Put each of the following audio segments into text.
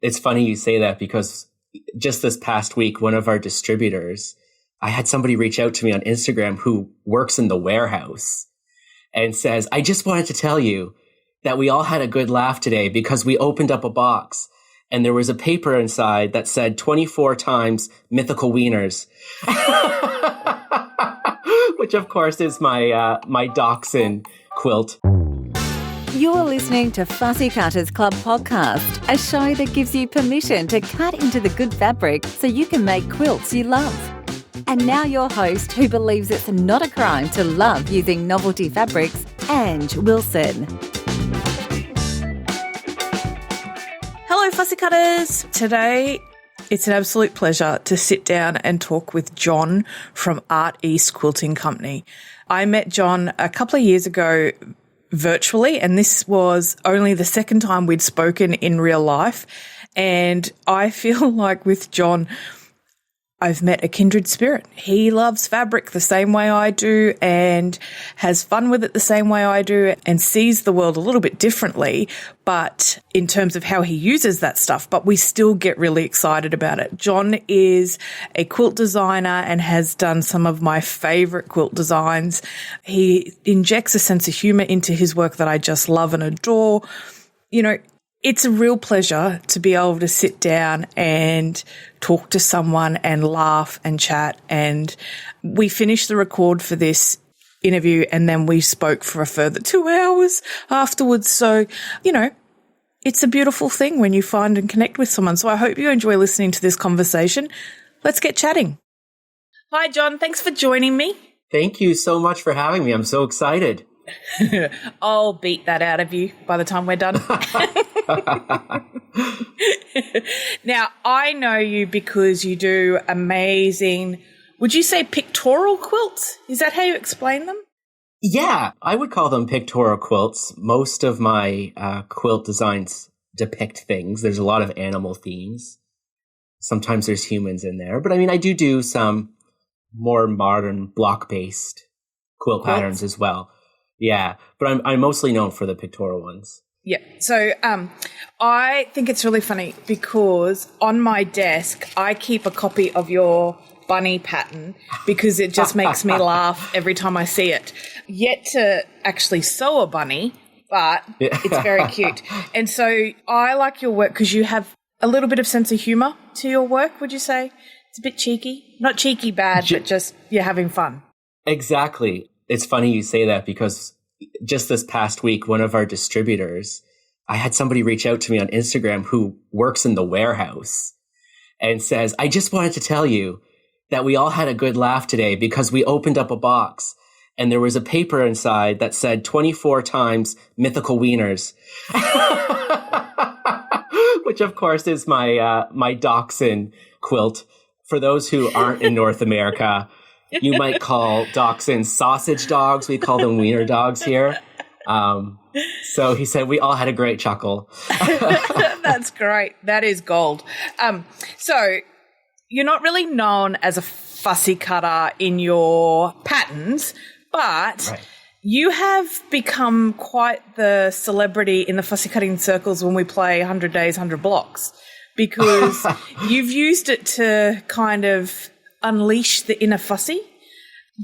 It's funny you say that because just this past week, one of our distributors, I had somebody reach out to me on Instagram who works in the warehouse and says, I just wanted to tell you that we all had a good laugh today because we opened up a box and there was a paper inside that said 24 times mythical wieners, which of course is my dachshund quilt. You're listening to Fussy Cutters Club podcast, a show that gives you permission to cut into the good fabric so you can make quilts you love. And now your host, who believes it's not a crime to love using novelty fabrics, Ange Wilson. Hello, Fussy Cutters. Today, it's an absolute pleasure to sit down and talk with John from Art East Quilting Company. I met John a couple of years ago virtually, and this was only the second time we'd spoken in real life. And I feel like with John, I've met a kindred spirit. He loves fabric the same way I do and has fun with it the same way I do and sees the world a little bit differently, but in terms of how he uses that stuff, but we still get really excited about it. John is a quilt designer and has done some of my favorite quilt designs. He injects a sense of humor into his work that I just love and adore. You know, it's a real pleasure to be able to sit down and talk to someone and laugh and chat. And we finished the record for this interview and then we spoke for a further 2 hours afterwards. So, you know, it's a beautiful thing when you find and connect with someone. So I hope you enjoy listening to this conversation. Let's get chatting. Hi, John. Thanks for joining me. Thank you so much for having me. I'm so excited. I'll beat that out of you by the time we're done. Now, I know you because you do amazing, would you say pictorial quilts? Is that how you explain them? Yeah, I would call them pictorial quilts. Most of my quilt designs depict things. There's a lot of animal themes. Sometimes there's humans in there. But I mean, I do some more modern block-based quilt patterns as well. Yeah, but I'm mostly known for the pictorial ones. Yeah. So I think it's really funny because on my desk I keep a copy of your bunny pattern because it just makes me laugh every time I see it. Yet to actually sew a bunny, but it's very cute. And so I like your work because you have a little bit of sense of humour to your work, would you say? It's a bit cheeky. Not cheeky bad, but just you're having fun. Exactly. It's funny you say that because just this past week, one of our distributors, I had somebody reach out to me on Instagram who works in the warehouse and says, I just wanted to tell you that we all had a good laugh today because we opened up a box and there was a paper inside that said 24 times mythical wieners, which of course is my dachshund quilt. For those who aren't in North America, you might call dachshunds sausage dogs. We call them wiener dogs here. So he said we all had a great chuckle. That's great. That is gold. So you're not really known as a fussy cutter in your patterns, but you have become quite the celebrity in the fussy cutting circles when we play 100 Days, 100 Blocks, because you've used it to kind of unleash the inner fussy.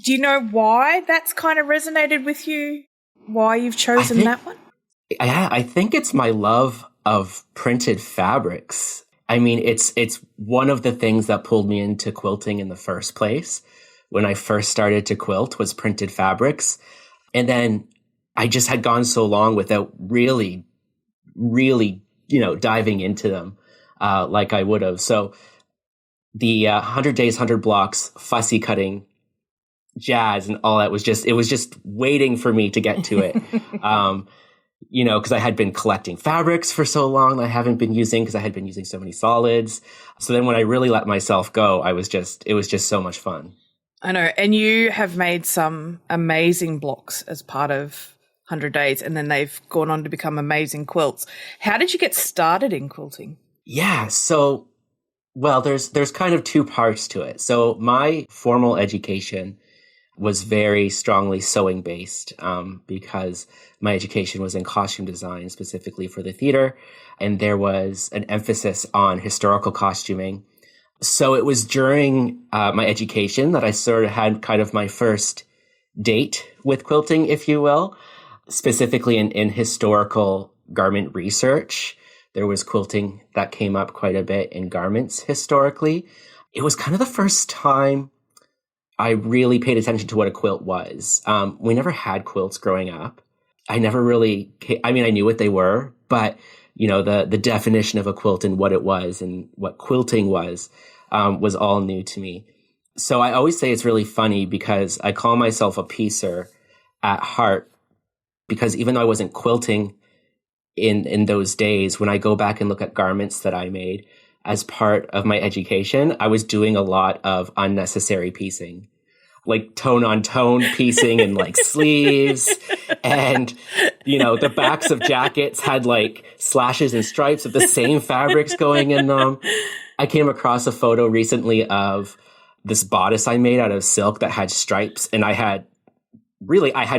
Do you know why that's kind of resonated with you? Why you've chosen that one? I think it's my love of printed fabrics. I mean, it's one of the things that pulled me into quilting in the first place. When I first started to quilt was printed fabrics. And then I just had gone so long without really, diving into them like I would have. So the 100 Days, 100 Blocks, fussy cutting, jazz and all that was just waiting for me to get to it. Because I had been collecting fabrics for so long that I haven't been using because I had been using so many solids. So then when I really let myself go, it was just so much fun. I know. And you have made some amazing blocks as part of 100 Days, and then they've gone on to become amazing quilts. How did you get started in quilting? Yeah. So, well, there's kind of two parts to it. So my formal education, was very strongly sewing based because my education was in costume design, specifically for the theater. And there was an emphasis on historical costuming. So it was during my education that I sort of had kind of my first date with quilting, if you will, specifically in historical garment research. There was quilting that came up quite a bit in garments historically. It was kind of the first time I really paid attention to what a quilt was. We never had quilts growing up. I never really, I knew what they were, but the definition of a quilt and what it was and what quilting was all new to me. So I always say it's really funny because I call myself a piecer at heart, because even though I wasn't quilting in those days, when I go back and look at garments that I made as part of my education, I was doing a lot of unnecessary piecing, like tone on tone piecing and like sleeves. And, the backs of jackets had like slashes and stripes of the same fabrics going in them. I came across a photo recently of this bodice I made out of silk that had stripes, and I had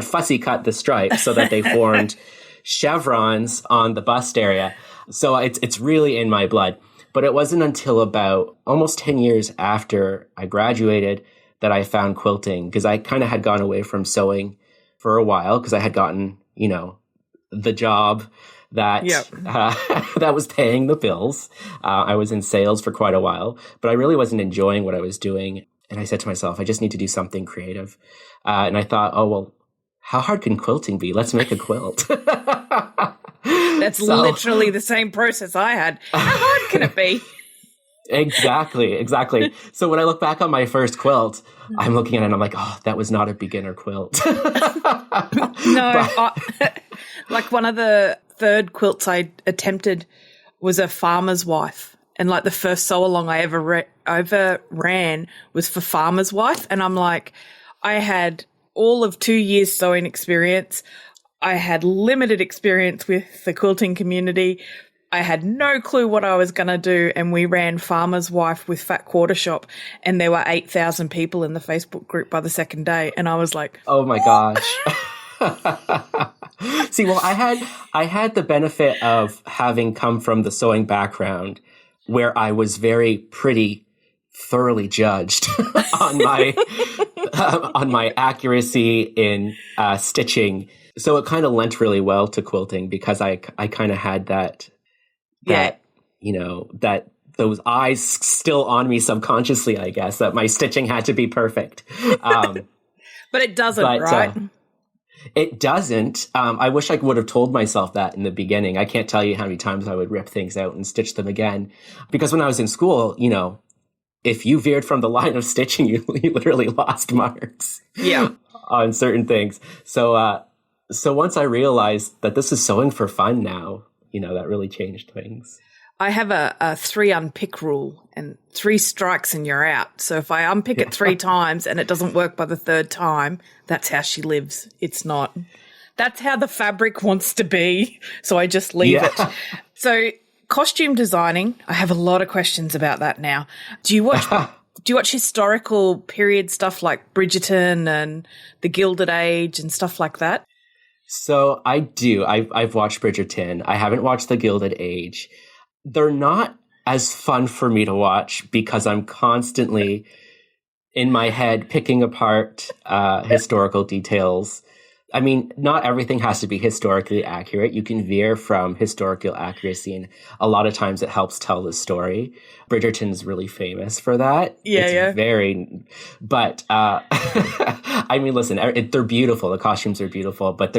fussy cut the stripes so that they formed chevrons on the bust area. So it's really in my blood. But it wasn't until about almost 10 years after I graduated that I found quilting, because I kind of had gone away from sewing for a while because I had gotten, the job that that was paying the bills. I was in sales for quite a while, but I really wasn't enjoying what I was doing. And I said to myself, I just need to do something creative. And I thought, oh, well, how hard can quilting be? Let's make a quilt. That's literally the same process I had. How hard can it be? Exactly. So when I look back on my first quilt, I'm looking at it and I'm like, oh, that was not a beginner quilt. Like one of the third quilts I attempted was a farmer's wife. And like the first sew along I ever ran was for farmer's wife. And I'm like, I had all of 2 years sewing experience. I had limited experience with the quilting community. I had no clue what I was going to do. And we ran farmer's wife with Fat Quarter Shop. And there were 8,000 people in the Facebook group by the second day. And I was like, oh my gosh. See, well, I had the benefit of having come from the sewing background, where I was pretty thoroughly judged on my accuracy in stitching. So it kind of lent really well to quilting because I kind of had that those eyes still on me subconsciously, I guess, that my stitching had to be perfect. But it doesn't, right? It doesn't. I wish I would have told myself that in the beginning. I can't tell you how many times I would rip things out and stitch them again. Because when I was in school, if you veered from the line of stitching, you literally lost marks. Yeah. On certain things. So once I realized that this is sewing for fun now, that really changed things. I have a 3 unpick rule, and 3 strikes and you're out. So if I unpick it 3 times and it doesn't work by the 3rd time, that's how she lives. It's not. That's how the fabric wants to be. So I just leave it. So costume designing, I have a lot of questions about that now. Do you watch historical period stuff like Bridgerton and the Gilded Age and stuff like that? So I do. I've watched Bridgerton. I haven't watched the Gilded Age. They're not as fun for me to watch because I'm constantly in my head picking apart historical details. I mean, not everything has to be historically accurate. You can veer from historical accuracy, and a lot of times it helps tell the story. Bridgerton's really famous for that. But I mean, listen, they're beautiful. The costumes are beautiful, but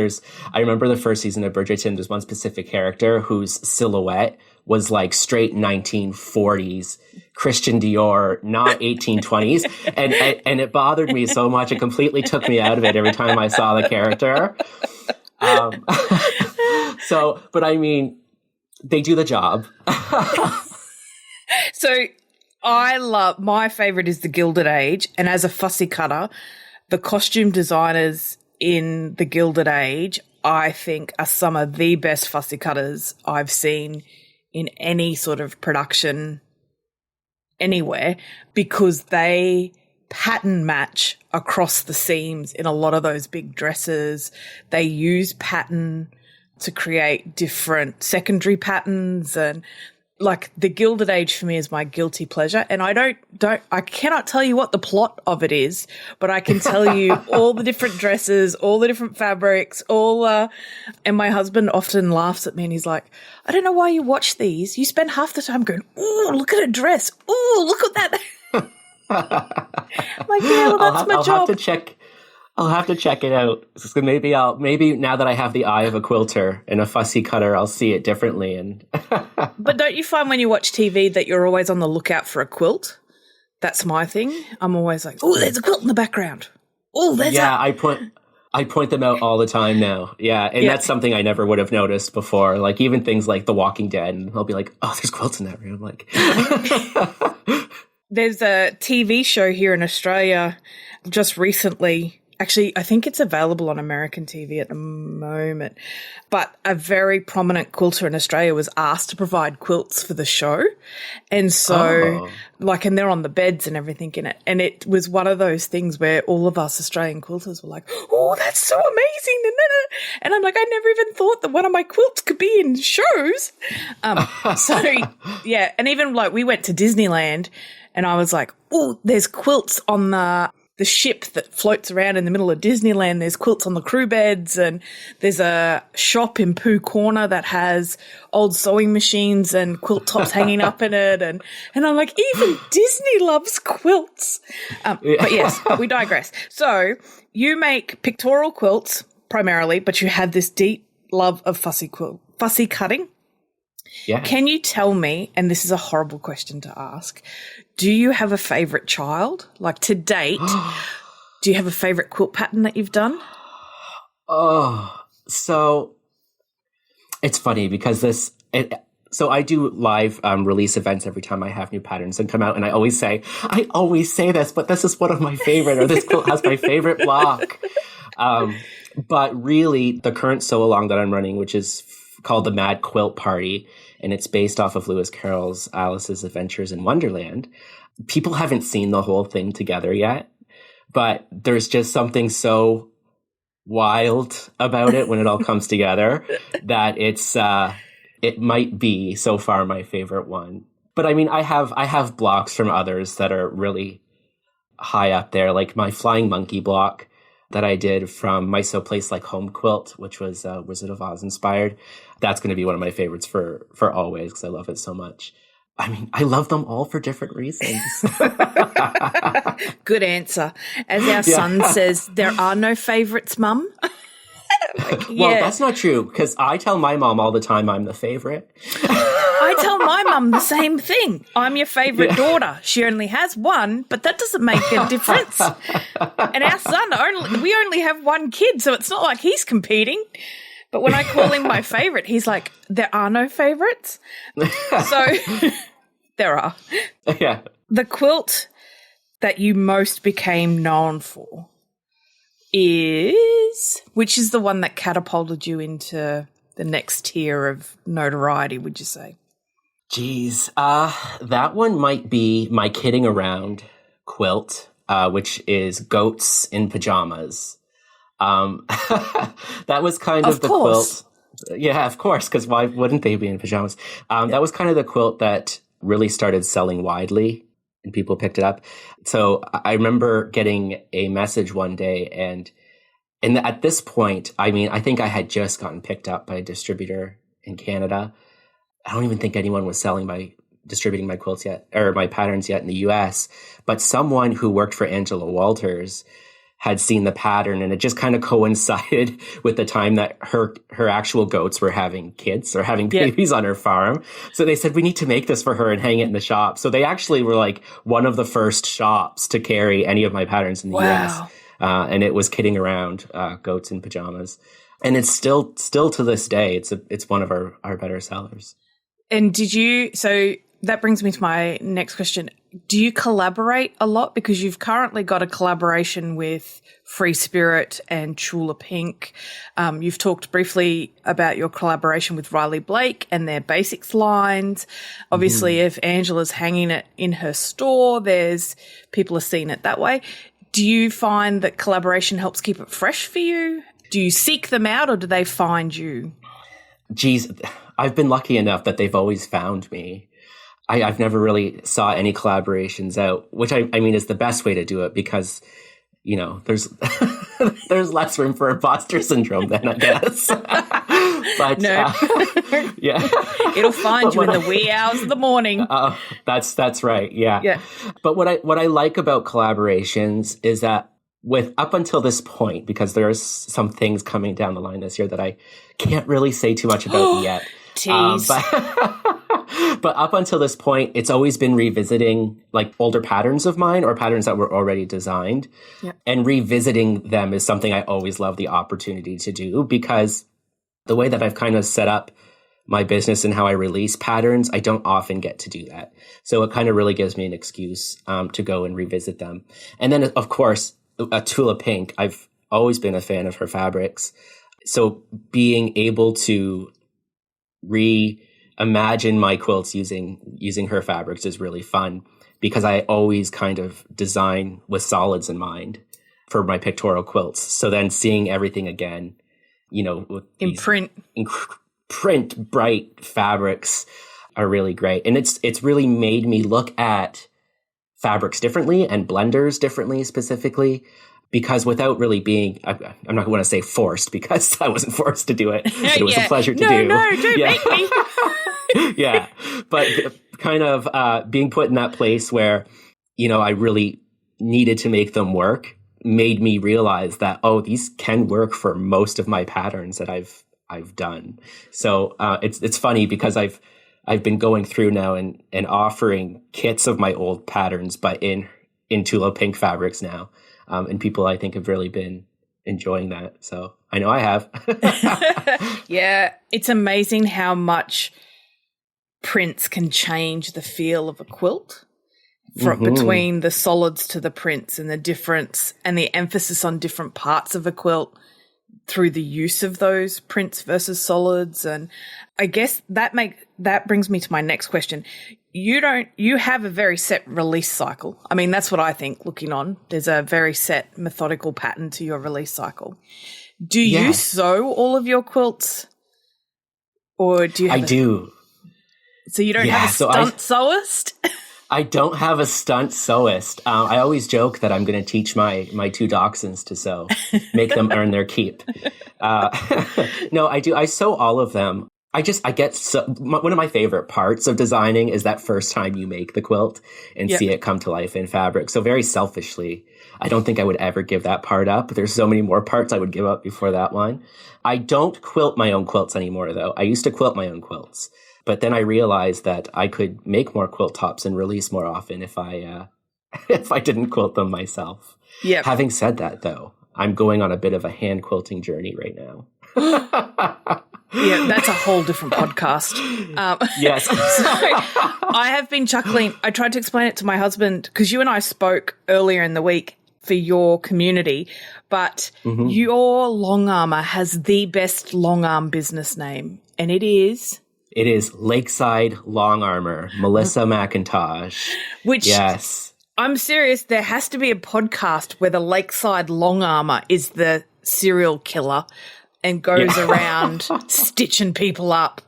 I remember the first season of Bridgerton, there's one specific character whose silhouette was like straight 1940s Christian Dior, not 1820s. And it bothered me so much. It completely took me out of it every time I saw the character. But I mean, they do the job. So my favorite is the Gilded Age. And as a fussy cutter, the costume designers in the Gilded Age, I think, are some of the best fussy cutters I've seen in any sort of production anywhere, because they pattern match across the seams in a lot of those big dresses. They use pattern to create different secondary patterns, and like the Gilded Age for me is my guilty pleasure. And I cannot tell you what the plot of it is, but I can tell you all the different dresses, all the different fabrics, and my husband often laughs at me and he's like, I don't know why you watch these. You spend half the time going, oh, look at a dress. Oh, look at that. I'm like, yeah, well, that's my job. I'll have to check it out. So maybe now that I have the eye of a quilter and a fussy cutter, I'll see it differently. And But don't you find when you watch TV that you're always on the lookout for a quilt? That's my thing. I'm always like, oh, there's a quilt in the background. Oh, there's I point them out all the time now. Yeah, and that's something I never would have noticed before. Like even things like The Walking Dead, and I'll be like, oh, there's quilts in that room. Like, there's a TV show here in Australia just recently. Actually, I think it's available on American TV at the moment. But a very prominent quilter in Australia was asked to provide quilts for the show. And so, and they're on the beds and everything in it. And it was one of those things where all of us Australian quilters were like, oh, that's so amazing. And I'm like, I never even thought that one of my quilts could be in shows. And even like we went to Disneyland and I was like, oh, there's quilts on the ship that floats around in the middle of Disneyland. There's quilts on the crew beds, and there's a shop in Pooh Corner that has old sewing machines and quilt tops hanging up in it. And I'm like, even Disney loves quilts. But yes, we digress. So you make pictorial quilts primarily, but you have this deep love of fussy cutting. Yeah. Can you tell me, and this is a horrible question to ask, do you have a favourite child? Like to date, do you have a favourite quilt pattern that you've done? Oh, so it's funny because so I do live release events every time I have new patterns and come out, and I always say this, but this is one of my favorite, or this quilt has my favorite block. But really, the current sew along that I'm running, which is called the Mad Quilt Party, and it's based off of Lewis Carroll's Alice's Adventures in Wonderland. People haven't seen the whole thing together yet, but there's just something so wild about it when it all comes together that it might be so far my favorite one. But I mean, I have blocks from others that are really high up there, like my Flying Monkey block that I did from My So Place Like Home quilt, which was Wizard of Oz inspired. That's going to be one of my favorites for always, because I love it so much. I mean, I love them all for different reasons. Good answer. As our son says, there are no favorites, Mum. Well, that's not true, because I tell my mom all the time I'm the favorite. I tell my mum the same thing. I'm your favourite daughter. She only has one, but that doesn't make a difference. And our son, we only have one kid, so it's not like he's competing. But when I call him my favourite, he's like, there are no favourites. So there are. Yeah. The quilt that you most became known for which is the one that catapulted you into the next tier of notoriety, would you say? Geez, that one might be my kidding around quilt, which is goats in pajamas. That was kind of the quilt. Yeah, of course, because why wouldn't they be in pajamas? That was kind of the quilt that really started selling widely and people picked it up. So I remember getting a message one day, and at this point, I mean, I think I had just gotten picked up by a distributor in Canada. I don't even think anyone was distributing my quilts yet, or my patterns yet in the US, but someone who worked for Angela Walters had seen the pattern, and it just kind of coincided with the time that her actual goats were having kids or having babies on her farm. So they said, we need to make this for her and hang it in the shop. So they actually were like one of the first shops to carry any of my patterns in the US. And it was kidding around goats in pajamas. And it's still to this day, it's one of our better sellers. And so that brings me to my next question. do you collaborate a lot? Because you've currently got a collaboration with Free Spirit and Chula Pink. You've talked briefly about your collaboration with Riley Blake and their basics lines. Obviously, if Angela's hanging it in her store, people are seeing it that way. Do you find that collaboration helps keep it fresh for you? Do you seek them out or do they find you? Geez, I've been lucky enough that they've always found me. I've never really saw any collaborations out, which I mean is the best way to do it because, you know, there's there's less room for imposter syndrome then, I guess. But no. yeah, it'll find you in the wee hours of the morning. That's right. Yeah. But what I like about collaborations is that up until this point, because there's some things coming down the line this year that I can't really say too much about yet. Tease. But up until this point, it's always been revisiting like older patterns of mine or patterns that were already designed. Yep. And revisiting them is something I always love the opportunity to do because the way that I've kind of set up my business and how I release patterns, I don't often get to do that. So it kind of really gives me an excuse to go and revisit them. And then, of course, Chula Pink, I've always been a fan of her fabrics. So being able to reimagine my quilts using her fabrics is really fun because I always kind of design with solids in mind for my pictorial quilts. So then seeing everything again, you know, with in print bright fabrics are really great. And it's really made me look at fabrics differently and blenders differently specifically. Because without really being, I'm not going to say forced because I wasn't forced to do it. It was a pleasure to do. No, don't make me. Yeah. But kind of being put in that place where, you know, I really needed to make them work made me realize that, oh, these can work for most of my patterns that I've done. So it's funny because I've been going through now and offering kits of my old patterns, but in Chula Pink fabrics now. And people, I think, have really been enjoying that. So I know I have. Yeah, it's amazing how much prints can change the feel of a quilt between the solids to the prints and the difference and the emphasis on different parts of a quilt through the use of those prints versus solids. And I guess that brings me to my next question. You have a very set release cycle. I mean, that's what I think looking on. There's a very set methodical pattern to your release cycle. Do you sew all of your quilts? Or do you have do. So you don't have a stunt sewist? I don't have a stunt sewist. I always joke that I'm going to teach my two dachshunds to sew, make them earn their keep. No, I do. I sew all of them. One of my favorite parts of designing is that first time you make the quilt and see it come to life in fabric. So very selfishly, I don't think I would ever give that part up. There's so many more parts I would give up before that one. I don't quilt my own quilts anymore, though. I used to quilt my own quilts, but then I realized that I could make more quilt tops and release more often if I didn't quilt them myself. Yeah. Having said that, though, I'm going on a bit of a hand quilting journey right now. Yeah, that's a whole different podcast. Yes. So I have been chuckling. I tried to explain it to my husband because you and I spoke earlier in the week for your community, but your long armor has the best long arm business name, and it is? It is Lakeside Long Armor, Melissa McIntosh. Which, yes. I'm serious, there has to be a podcast where the Lakeside Long Armor is the serial killer and goes around stitching people up.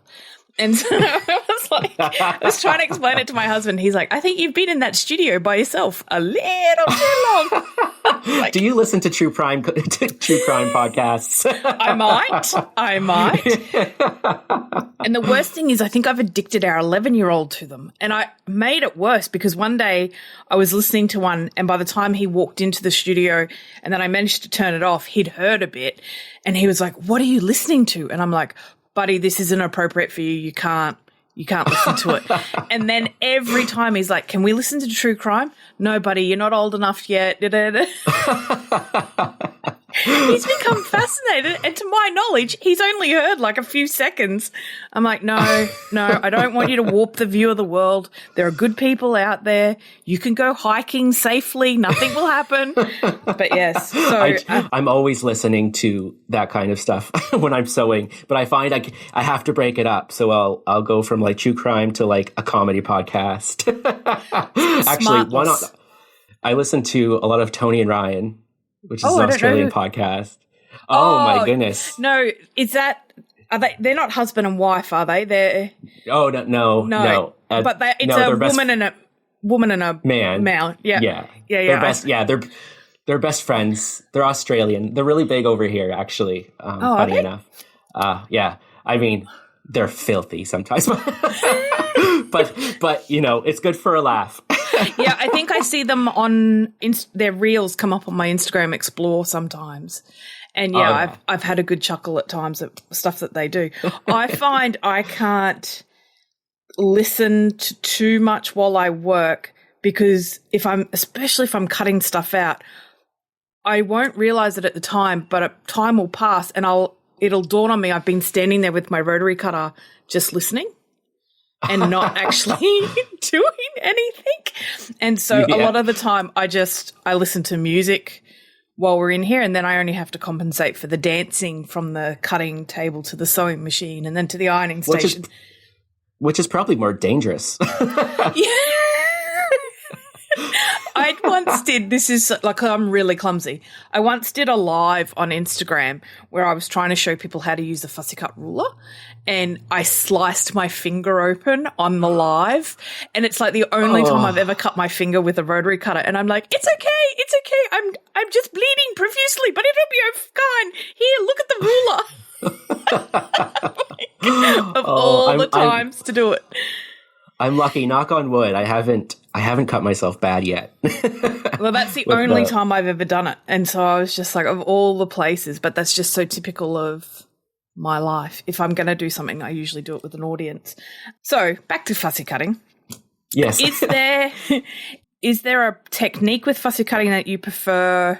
And so I was trying to explain it to my husband. He's like, I think you've been in that studio by yourself a little too long. Like, do you listen to true crime podcasts? I might. And the worst thing is I think I've addicted our 11-year-old to them. And I made it worse because one day I was listening to one and by the time he walked into the studio and then I managed to turn it off, he'd heard a bit and he was like, what are you listening to? And I'm like, buddy, this isn't appropriate for you. You can't listen to it. And then every time he's like, can we listen to true crime? No, buddy, you're not old enough yet. He's become fascinated, and to my knowledge, he's only heard like a few seconds. I'm like, no, I don't want you to warp the view of the world. There are good people out there. You can go hiking safely. Nothing will happen. But yes, so I'm always listening to that kind of stuff when I'm sewing, but I find I have to break it up. So I'll go from like true crime to like a comedy podcast. Actually, I listen to a lot of Tony and Ryan, which is an Australian podcast. Oh my goodness. No, they're not husband and wife, are they? No. But it's a woman and a man. Male. Yeah. They're best friends. They're Australian. They're really big over here, actually. Funny enough. Yeah. I mean, they're filthy sometimes, but it's good for a laugh. Yeah, I think I see them on their reels come up on my Instagram Explore sometimes. And I've had a good chuckle at times at stuff that they do. I find I can't listen to too much while I work because especially if I'm cutting stuff out, I won't realize it at the time, but time will pass and it'll dawn on me I've been standing there with my rotary cutter just listening and not actually doing anything. And so a lot of the time I listen to music while we're in here, and then I only have to compensate for the dancing from the cutting table to the sewing machine and then to the ironing station. Which is probably more dangerous. Yeah. I once did, this is like, I'm really clumsy. I once did a live on Instagram where I was trying to show people how to use the fussy cut ruler, and I sliced my finger open on the live, and it's like the only time I've ever cut my finger with a rotary cutter, and I'm like, it's okay. I'm just bleeding profusely, but it'll be fine. Here, look at the ruler. Of all the times to do it. I'm lucky, knock on wood. I haven't cut myself bad yet. Well, that's the only time I've ever done it. And so I was just like, of all the places, but that's just so typical of my life. If I'm going to do something, I usually do it with an audience. So back to fussy cutting. Yes. Is there a technique with fussy cutting that you prefer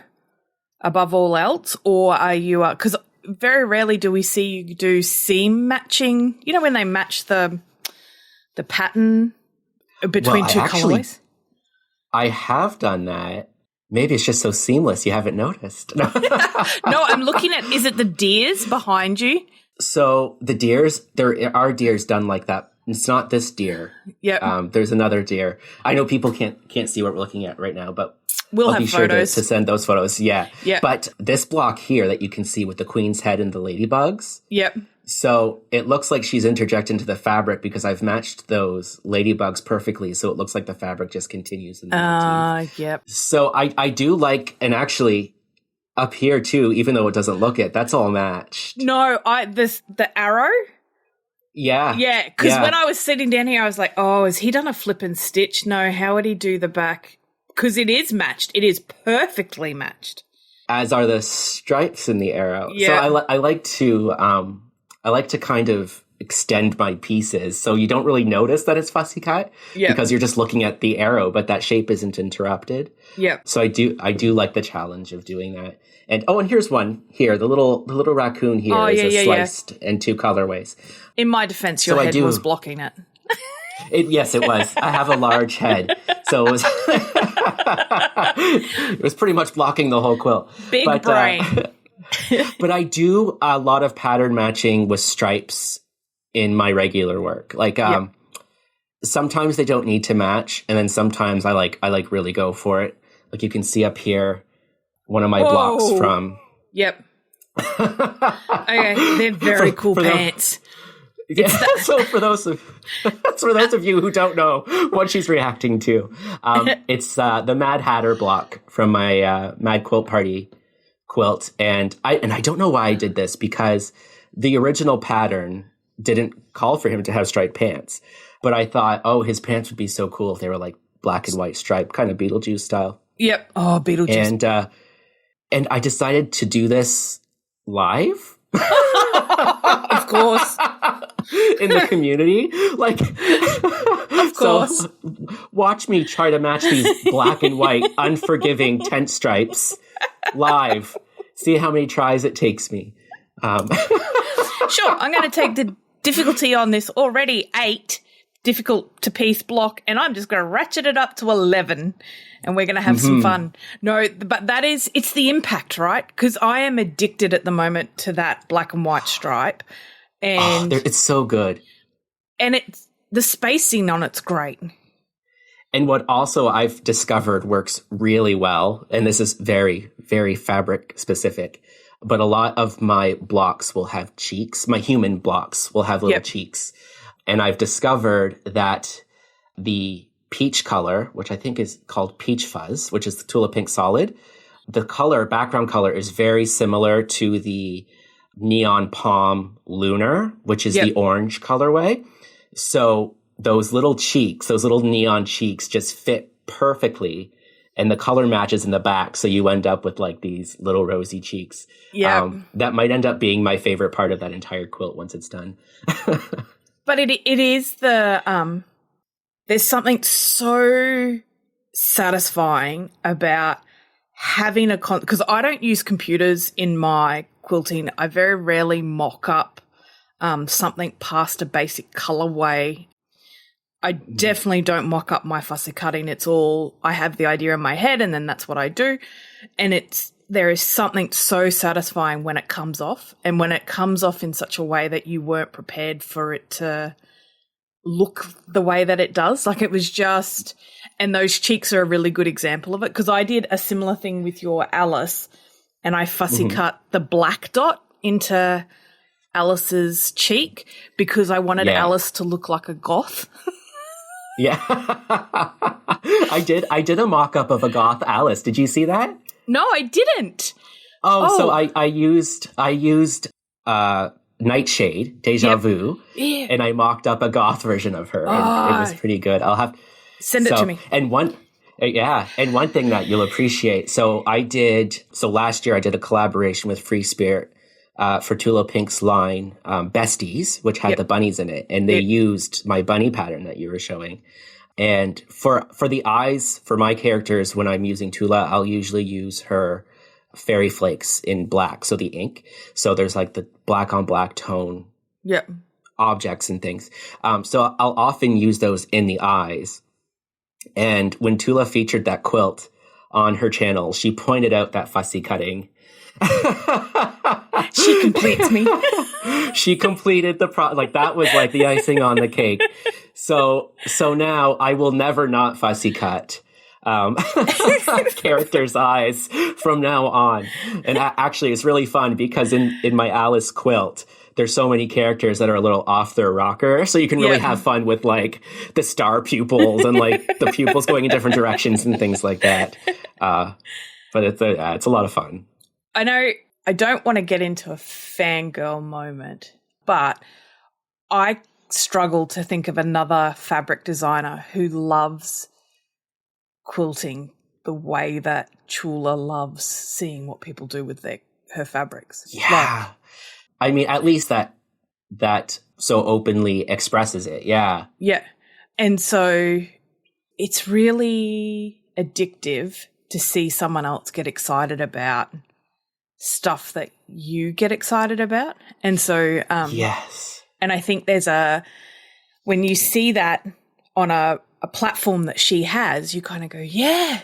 above all else? Or are you, because very rarely do we see you do seam matching, when they match the pattern between two colorways? I have done that. Maybe it's just so seamless you haven't noticed. No, I'm looking at, is it the deers behind you? So the deers, there are deers done like that. It's not this deer. Yeah. There's another deer. I know people can't see what we're looking at right now, but I'll have be photos. Sure to send those photos. Yeah. Yeah. But this block here that you can see with the queen's head and the ladybugs. Yep. So it looks like she's interjected into the fabric because I've matched those ladybugs perfectly. So it looks like the fabric just continues in the motif. Yep. So I do like, and actually up here too, even though it doesn't look it, that's all matched. No, the arrow. Yeah. Yeah. Because when I was sitting down here, I was like, oh, has he done a flip and stitch? No. How would he do the back? Because it is matched. It is perfectly matched. As are the stripes in the arrow. Yeah. So I like to kind of extend my pieces so you don't really notice that it's fussy cut because you're just looking at the arrow, but that shape isn't interrupted. Yeah. So I do like the challenge of doing that. And here's one here. The little raccoon here is sliced in two colorways. In my defense, your head was blocking it. Yes, it was. I have a large head, so it was it was pretty much blocking the whole quilt. Big brain. But I do a lot of pattern matching with stripes in my regular work. Like sometimes they don't need to match, and then sometimes I really go for it. Like you can see up here, one of my blocks from. Yep. Okay, they're very cool pants. So for those of you who don't know what she's reacting to, it's the Mad Hatter block from my Mad Quilt Party quilt, and I don't know why I did this because the original pattern didn't call for him to have striped pants, but I thought, his pants would be so cool if they were like black and white striped, kind of Beetlejuice style. Yep. Oh, Beetlejuice. And I decided to do this live. Of course. In the community. Like, of course. So watch me try to match these black and white, unforgiving tent stripes live. see how many tries it takes me. Sure, I'm going to take the difficulty on this already 8 difficult to piece block, and I'm just going to ratchet it up to 11, and we're going to have some fun. No, but it's the impact, right? Because I am addicted at the moment to that black and white stripe, and it's so good. And it's the spacing on it's great. And what also I've discovered works really well, and this is very, very fabric specific, but a lot of my blocks will have cheeks. My human blocks will have little cheeks. And I've discovered that the peach color, which I think is called peach fuzz, which is the Tula Pink Solid, the color, background color, is very similar to the Neon Palm Lunar, which is the orange colorway. So those little cheeks, those little neon cheeks just fit perfectly, and the color matches in the back. So you end up with like these little rosy cheeks. Yeah. That might end up being my favorite part of that entire quilt once it's done. But it is the, there's something so satisfying about having because I don't use computers in my quilting. I very rarely mock up something past a basic colorway. I definitely don't mock up my fussy cutting. It's all, I have the idea in my head and then that's what I do. And there is something so satisfying when it comes off, and when it comes off in such a way that you weren't prepared for it to look the way that it does. Like it was just, and those cheeks are a really good example of it, because I did a similar thing with your Alice, and I fussy cut the black dot into Alice's cheek because I wanted Alice to look like a goth. Yeah. I did a mock-up of a goth Alice. Did you see that? No, I didn't. So I used Nightshade, Deja Vu, and I mocked up a goth version of her, and it was pretty good. I'll have send it to me. And one thing that you'll appreciate. So last year I did a collaboration with Free Spirit for Tula Pink's line, Besties, which had the bunnies in it, and they used my bunny pattern that you were showing. And for the eyes, for my characters, when I'm using Tula, I'll usually use her fairy flakes in black, so the ink. So there's like the black on black tone objects and things. So I'll often use those in the eyes. And when Tula featured that quilt on her channel, she pointed out that fussy cutting. She completes me. She completed the like that was like the icing on the cake. So now I will never not fussy cut characters' eyes from now on. And actually, it's really fun because in my Alice quilt, there's so many characters that are a little off their rocker, so you can really have fun with like the star pupils and like the pupils going in different directions and things like that. But it's a lot of fun. I know I don't want to get into a fangirl moment, but I struggle to think of another fabric designer who loves quilting the way that Tula loves seeing what people do with her fabrics. Yeah. I mean, at least that so openly expresses it. Yeah. Yeah. And so it's really addictive to see someone else get excited about stuff that you get excited about. And so, yes. And I think when you see that on a platform that she has, you kind of go, yeah,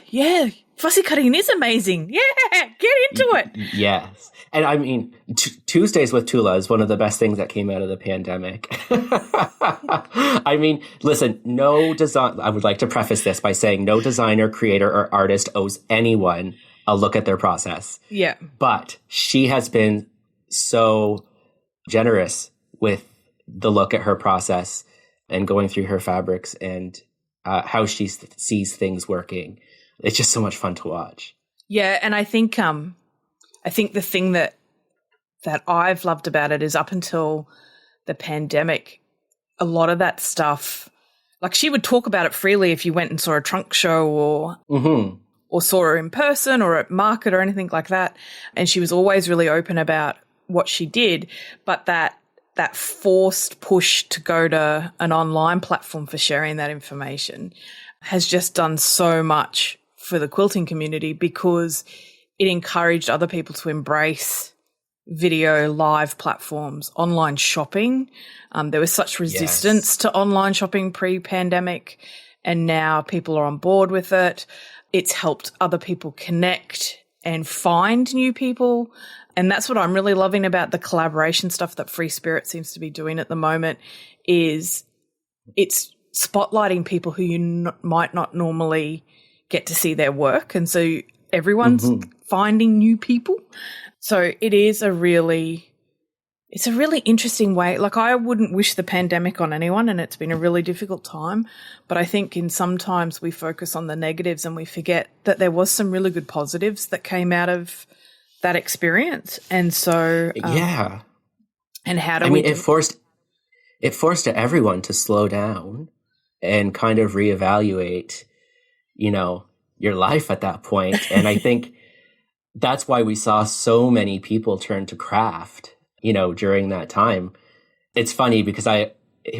fussy cutting is amazing. Yeah, get into it. Yes. And I mean, Tuesdays with Tula is one of the best things that came out of the pandemic. I mean, listen, I would like to preface this by saying no designer, creator, or artist owes anyone a look at their process. Yeah. But she has been so generous with the look at her process and going through her fabrics and how she sees things working. It's just so much fun to watch. Yeah, and I think the thing that I've loved about it is up until the pandemic, a lot of that stuff, like she would talk about it freely if you went and saw a trunk show or saw her in person or at market or anything like that. And she was always really open about what she did, but that forced push to go to an online platform for sharing that information has just done so much for the quilting community, because it encouraged other people to embrace video live platforms, online shopping. There was such resistance to online shopping pre-pandemic, and now people are on board with it. It's helped other people connect and find new people. And that's what I'm really loving about the collaboration stuff that Free Spirit seems to be doing at the moment, is it's spotlighting people who you might not normally get to see their work. And so everyone's finding new people. So it is it's a really interesting way. Like, I wouldn't wish the pandemic on anyone, and it's been a really difficult time. But I think sometimes we focus on the negatives and we forget that there was some really good positives that came out of that experience. And so, and how do it forced everyone to slow down and kind of reevaluate, your life at that point. And I think that's why we saw so many people turn to craft, during that time. It's funny because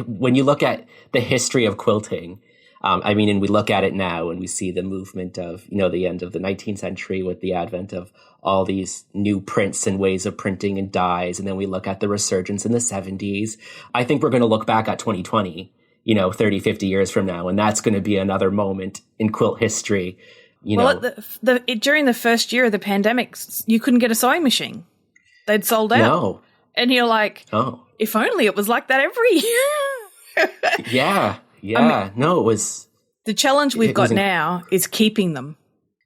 when you look at the history of quilting, and we look at it now and we see the movement of, the end of the 19th century with the advent of all these new prints and ways of printing and dyes. And then we look at the resurgence in the 70s. I think we're going to look back at 2020, 30, 50 years from now, and that's going to be another moment in quilt history. During the first year of the pandemic, you couldn't get a sewing machine. They'd sold out. No. And you're like, if only it was like that every year. Yeah. It was. The challenge we've got now is keeping them.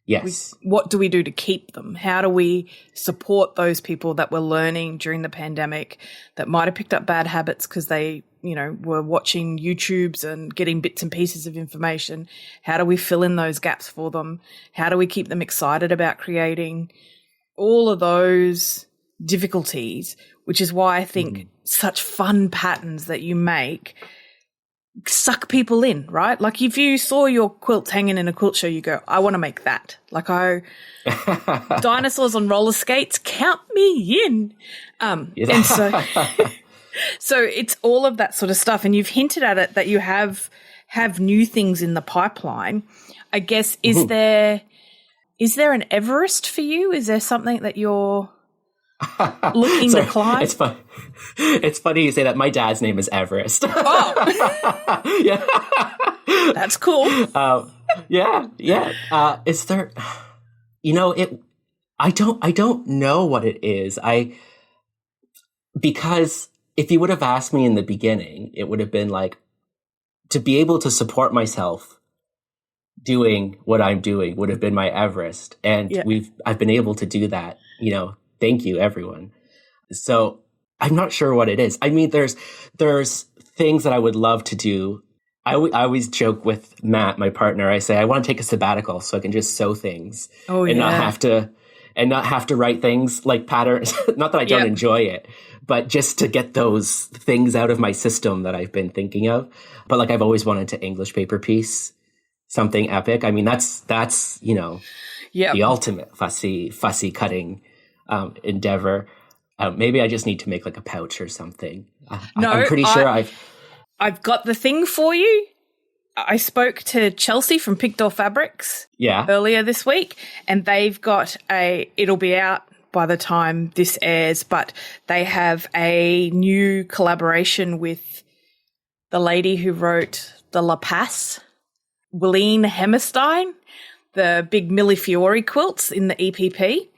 Yes. What do we do to keep them? How do we support those people that were learning during the pandemic that might have picked up bad habits because they, were watching YouTubes and getting bits and pieces of information? How do we fill in those gaps for them? How do we keep them excited about creating? All of those difficulties, which is why I think such fun patterns that you make suck people in, right? Like, if you saw your quilts hanging in a quilt show, you go, I want to make that. Like, dinosaurs on roller skates, count me in. And so, so it's all of that sort of stuff. And you've hinted at it that you have new things in the pipeline. I guess, is there an Everest for you? Is there something that you're looking to climb? It's funny you say that. My dad's name is Everest. Oh, yeah, that's cool. Is there? I don't know what it is. Because if you would have asked me in the beginning, it would have been like, to be able to support myself doing what I'm doing would have been my Everest, and I've been able to do that. Thank you, everyone. So I'm not sure what it is. I mean, there's things that I would love to do. I always joke with Matt, my partner. I say I want to take a sabbatical so I can just sew things not have to write things like patterns. Not that I don't enjoy it, but just to get those things out of my system that I've been thinking of. But like, I've always wanted to English paper piece something epic. I mean, that's the ultimate fussy cutting endeavor. Maybe I just need to make like a pouch or something. I'm pretty sure I've got the thing for you. I spoke to Chelsea from Pictor Fabrics earlier this week, and they've got it'll be out by the time this airs, but they have a new collaboration with the lady who wrote the La Passe, Willeen Hammerstein, the big Millefiori quilts in the EPP.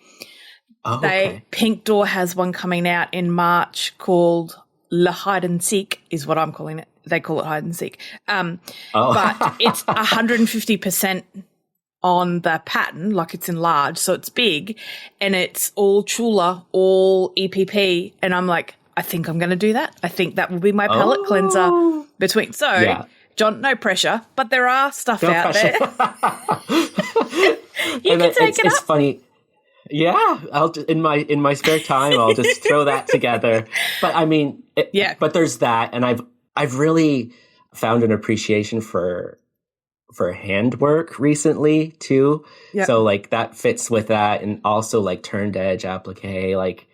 Oh, okay. Pink Door has one coming out in March called Le Hide and Seek, is what I'm calling it. They call it Hide and Seek. But it's 150% on the pattern, like it's enlarged, so it's big, and it's all Chula, all EPP. And I'm like, I think I'm going to do that. I think that will be my palette cleanser between. So, John, no pressure, but there are stuff out there. You can take it up. It's funny. Yeah, I'll in my spare time I'll just throw that together. But I mean, but there's that, and I've really found an appreciation for handwork recently too. Yep. So like that fits with that, and also like turned edge applique. Like,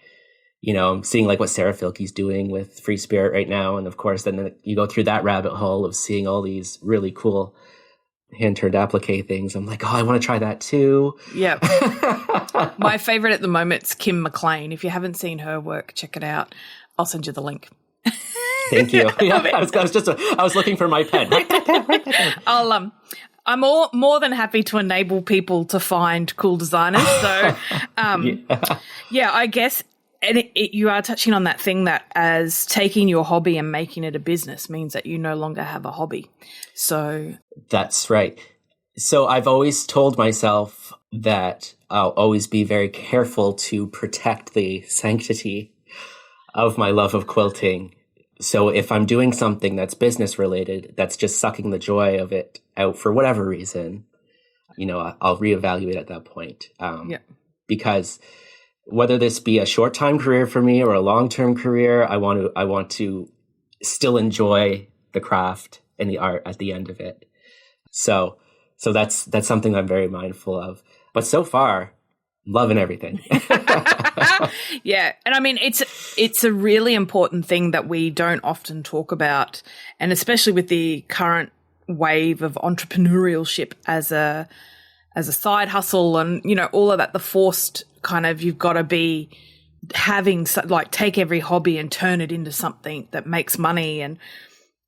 I'm seeing like what Sarah Filkey's doing with Free Spirit right now, and of course then you go through that rabbit hole of seeing all these really cool hand-turned applique things. I'm like, oh, I want to try that too. Yeah. My favorite at the moment is Kim McLean. If you haven't seen her work, check it out. I'll send you the link. Thank you. Yeah, I was looking for my pen. Write that down. I'm more than happy to enable people to find cool designers. So, yeah, I guess, and you are touching on that thing that as taking your hobby and making it a business means that you no longer have a hobby. So that's right. So I've always told myself that I'll always be very careful to protect the sanctity of my love of quilting. So if I'm doing something that's business related, that's just sucking the joy of it out for whatever reason, I'll reevaluate at that point. Because whether this be a short time career for me or a long-term career, I want to still enjoy the craft and the art at the end of it. So that's something I'm very mindful of. But so far, loving everything. Yeah. And I mean, it's a really important thing that we don't often talk about. And especially with the current wave of entrepreneurship as a side hustle and, all of that, the forced kind of, you've got to be having take every hobby and turn it into something that makes money. And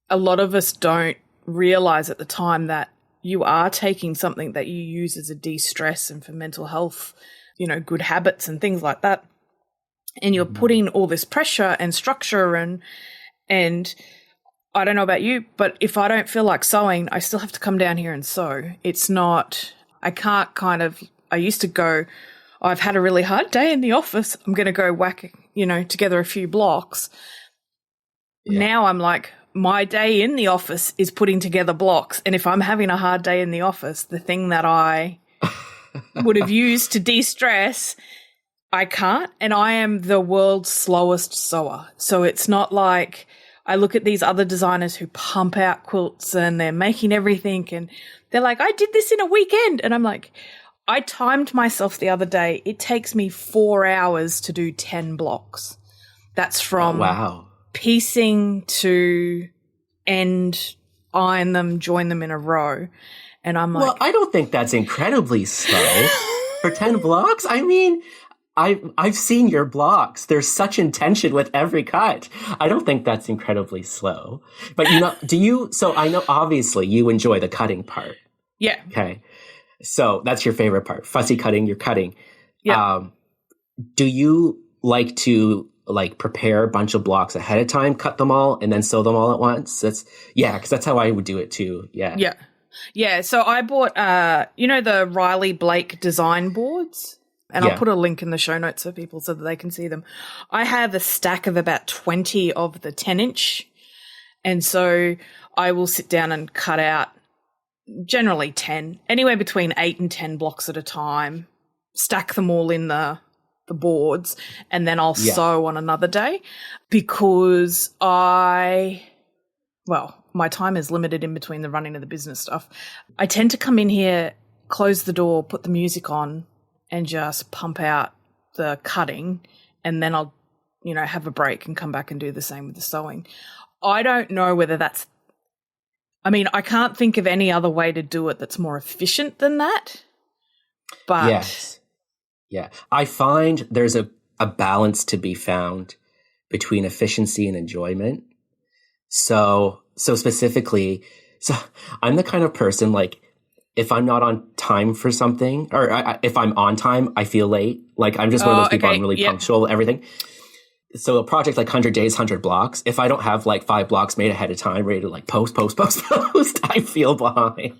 a lot of us don't realize at the time that you are taking something that you use as a de-stress and for mental health, good habits and things like that. And you're putting all this pressure and structure and I don't know about you, but if I don't feel like sewing, I still have to come down here and sew. It's not, I used to go, I've had a really hard day in the office. I'm going to go whack, together a few blocks. Yeah. Now I'm like, my day in the office is putting together blocks. And if I'm having a hard day in the office, the thing that I would have used to de-stress, I can't. And I am the world's slowest sewer. So it's not like I look at these other designers who pump out quilts and they're making everything and they're like, I did this in a weekend. And I'm like, I timed myself the other day. It takes me 4 hours to do 10 blocks. That's from piecing to end, iron them, join them in a row. And I'm like, well, I don't think that's incredibly slow for 10 blocks. I mean, I've seen your blocks. There's such intention with every cut. I don't think that's incredibly slow. But so I know obviously you enjoy the cutting part. Yeah. Okay. So that's your favorite part. Fussy cutting, you're cutting. Yeah. Do you like to prepare a bunch of blocks ahead of time, cut them all, and then sew them all at once? Because that's how I would do it too. Yeah. Yeah. Yeah. So I bought, the Riley Blake design boards. And I'll put a link in the show notes for people so that they can see them. I have a stack of about 20 of the 10-inch. And so I will sit down and cut out generally 10, anywhere between 8 and 10 blocks at a time, stack them all in the boards, and then I'll sew on another day because my time is limited in between the running of the business stuff. I tend to come in here, close the door, put the music on, and just pump out the cutting, and then I'll, have a break and come back and do the same with the sewing. I don't know whether I can't think of any other way to do it that's more efficient than that. But yes. Yeah. I find there's a balance to be found between efficiency and enjoyment. So specifically, I'm the kind of person if I'm not on time for something, or if I'm on time, I feel late. I'm just one of those people. I'm really punctual, everything. So a project like 100 Days, 100 Blocks, if I don't have 5 blocks made ahead of time, ready to post, I feel behind.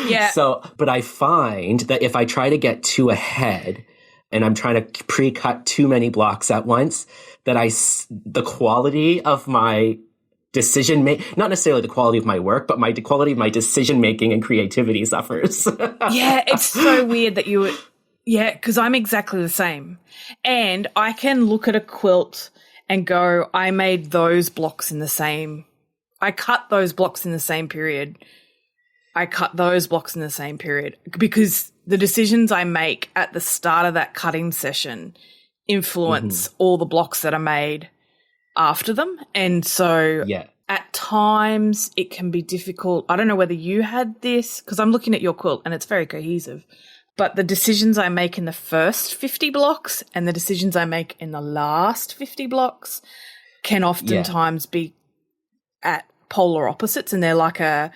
Yeah. So, but I find that if I try to get too ahead and I'm trying to pre-cut too many blocks at once, that the quality of my not necessarily the quality of my work, but the quality of my decision making and creativity suffers. Yeah, it's so weird that you would. Yeah, because I'm exactly the same. And I can look at a quilt and go, I made those blocks I cut those blocks in the same period. I cut those blocks in the same period because the decisions I make at the start of that cutting session influence all the blocks that are made after them. And so at times it can be difficult. I don't know whether you had this, because I'm looking at your quilt and it's very cohesive, but the decisions I make in the first 50 blocks and the decisions I make in the last 50 blocks can oftentimes be at polar opposites, and they're like a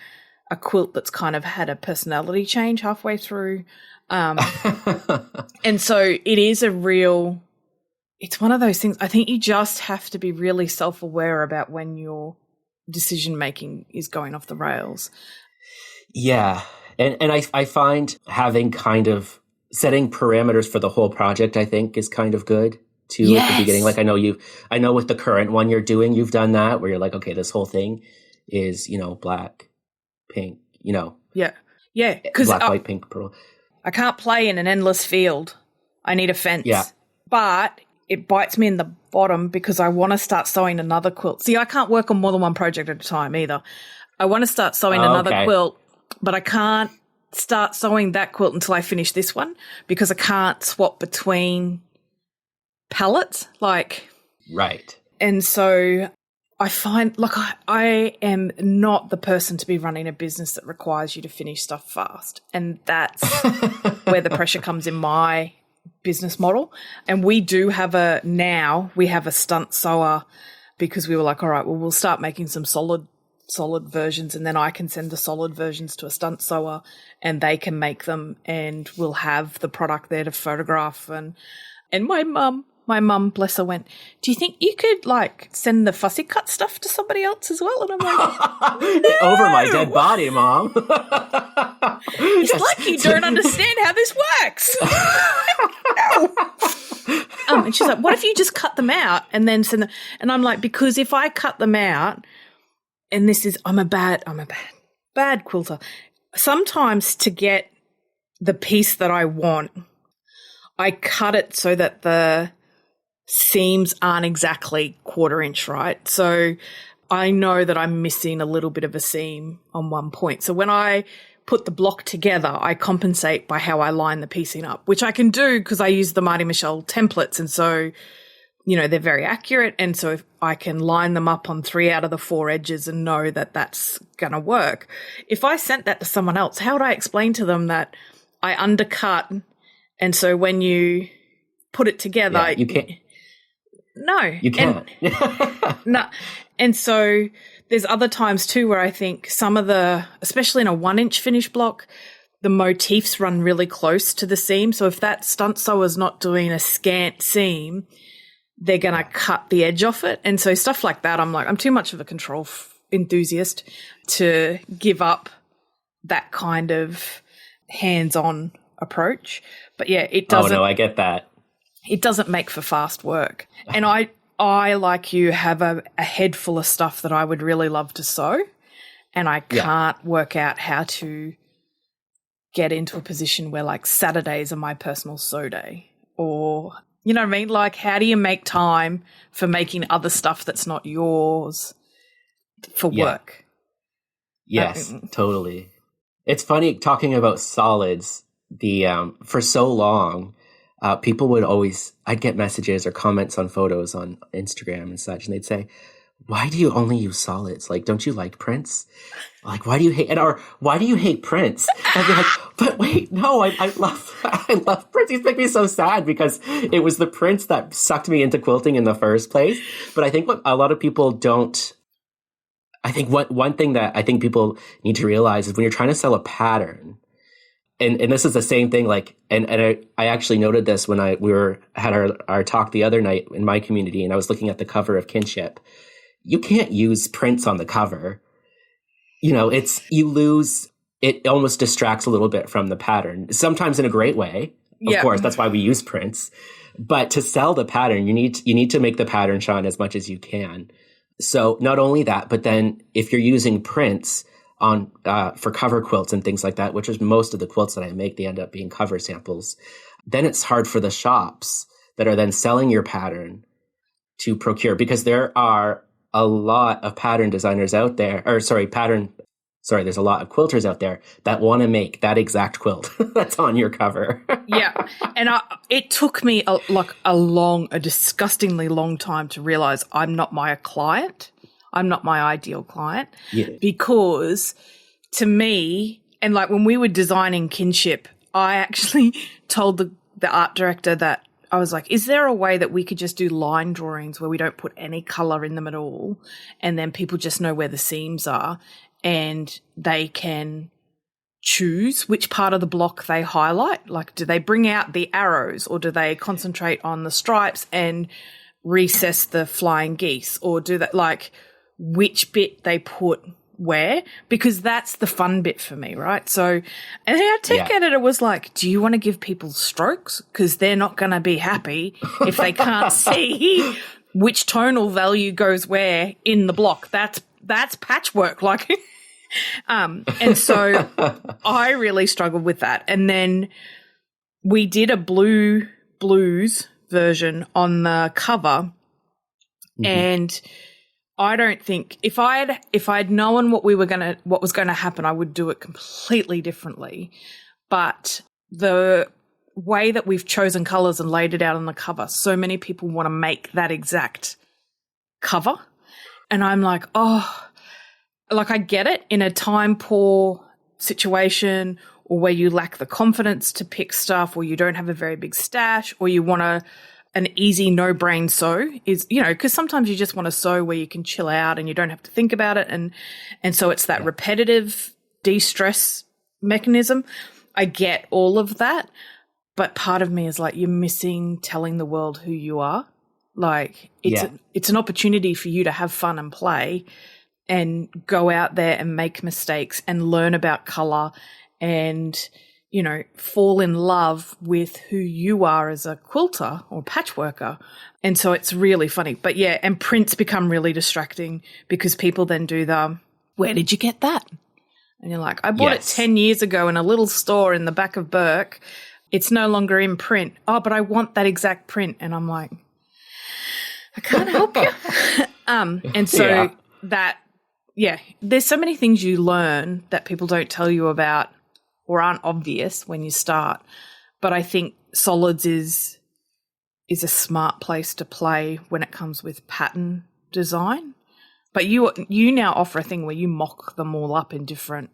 quilt that's kind of had a personality change halfway through. And so it is it's one of those things. I think you just have to be really self-aware about when your decision-making is going off the rails. Yeah. And I find having kind of setting parameters for the whole project, I think, is kind of good too at the beginning. Like I know with the current one you're doing, you've done that where you're like, okay, this whole thing is, black, pink, Yeah. Yeah. Because black, white, pink, pearl. I can't play in an endless field. I need a fence. Yeah. But it bites me in the bottom because I want to start sewing another quilt. See, I can't work on more than one project at a time either. I want to start sewing another quilt, but I can't start sewing that quilt until I finish this one because I can't swap between palettes. Right. And so I find, I am not the person to be running a business that requires you to finish stuff fast. And that's where the pressure comes in my business model. And we do have a stunt sewer because we were like, all right, well, we'll start making some solid versions, and then I can send the solid versions to a stunt sewer and they can make them, and we'll have the product there to photograph. And my mum, bless her, went, do you think you could send the fussy cut stuff to somebody else as well? And I'm like, no. Over my dead body, Mom. It's like you don't understand how this works. No. And she's like, what if you just cut them out and then send them? And I'm like, because if I cut them out, and I'm a bad quilter. Sometimes to get the piece that I want, I cut it so that the seams aren't exactly 1/4 inch, right? So I know that I'm missing a little bit of a seam on one point. So when I put the block together, I compensate by how I line the piecing up, which I can do because I use the Marty Michelle templates. And so, they're very accurate. And so if I can line them up on 3 out of the 4 edges and know that that's going to work. If I sent that to someone else, how would I explain to them that I undercut? And so when you put it together, you can't. No, you can't. No. And so there's other times too where I think some of especially in a 1-inch finish block, the motifs run really close to the seam. So if that stunt sewer's not doing a scant seam, they're going to cut the edge off it. And so stuff like that, I'm too much of a control enthusiast to give up that kind of hands-on approach. But yeah, it doesn't. Oh, no, I get that. It doesn't make for fast work. And I like you, have a head full of stuff that I would really love to sew, and I can't work out how to get into a position where Saturdays are my personal sew day, or you know what I mean? How do you make time for making other stuff that's not yours for work? Yes, totally. It's funny talking about solids. For so long, people would I'd get messages or comments on photos on Instagram and such, and they'd say, why do you only use solids? Don't you like prints? Why do you hate, or why do you hate prints? And I'd be like, but wait, no, I love prints. These make me so sad because it was the prints that sucked me into quilting in the first place. But I think what a lot of people don't, I think one thing that I think people need to realize is when you're trying to sell a pattern, and this is the same thing, I actually noted this when we had our talk the other night in my community, and I was looking at the cover of Kinship. You can't use prints on the cover. You lose, it almost distracts a little bit from the pattern, sometimes in a great way. Of course, that's why we use prints. But to sell the pattern, you need to make the pattern shine as much as you can. So not only that, but then if you're using prints on for cover quilts and things like that, which is most of the quilts that I make, they end up being cover samples, then it's hard for the shops that are then selling your pattern to procure, because there are a lot of pattern designers out there, there's a lot of quilters out there that want to make that exact quilt that's on your cover. Yeah. And it took me a disgustingly long time to realize I'm not my client. I'm not my ideal client Yeah. because to me, and like when we were designing Kinship, I actually told the art director that I was like, is there a way that we could just do line drawings where we don't put any color in them at all, and then people just know where the seams are and they can choose which part of the block they highlight? Like, do they bring out the arrows, or do they concentrate on the stripes and recess the flying geese, or do that, like, which bit they put where? Because that's the fun bit for me, right? So, and our tech editor was like, do you want to give people strokes? Because they're not going to be happy if they can't see which tonal value goes where in the block. That's patchwork. Like, and so I really struggled with that. And then we did a blues version on the cover, and I don't think if I'd known what was going to happen, I would do it completely differently. But the way that we've chosen colors and laid it out on the cover, so many people want to make that exact cover, and I'm like, oh, like I get it in a time poor situation, or where you lack the confidence to pick stuff, or you don't have a very big stash, or you want an easy no-brain sew is, because sometimes you just want to sew where you can chill out and you don't have to think about it. And so it's that repetitive de-stress mechanism. I get all of that. But part of me is like, you're missing telling the world who you are. Like, it's an opportunity for you to have fun and play and go out there and make mistakes and learn about color and, fall in love with who you are as a quilter or patchworker. And so it's really funny. But yeah, and prints become really distracting because people then do where did you get that? And you're like, I bought it 10 years ago in a little store in the back of Burke. It's no longer in print. Oh, but I want that exact print. And I'm like, I can't help you. And so there's so many things you learn that people don't tell you about or aren't obvious when you start. But I think solids is a smart place to play when it comes with pattern design. But you now offer a thing where you mock them all up in different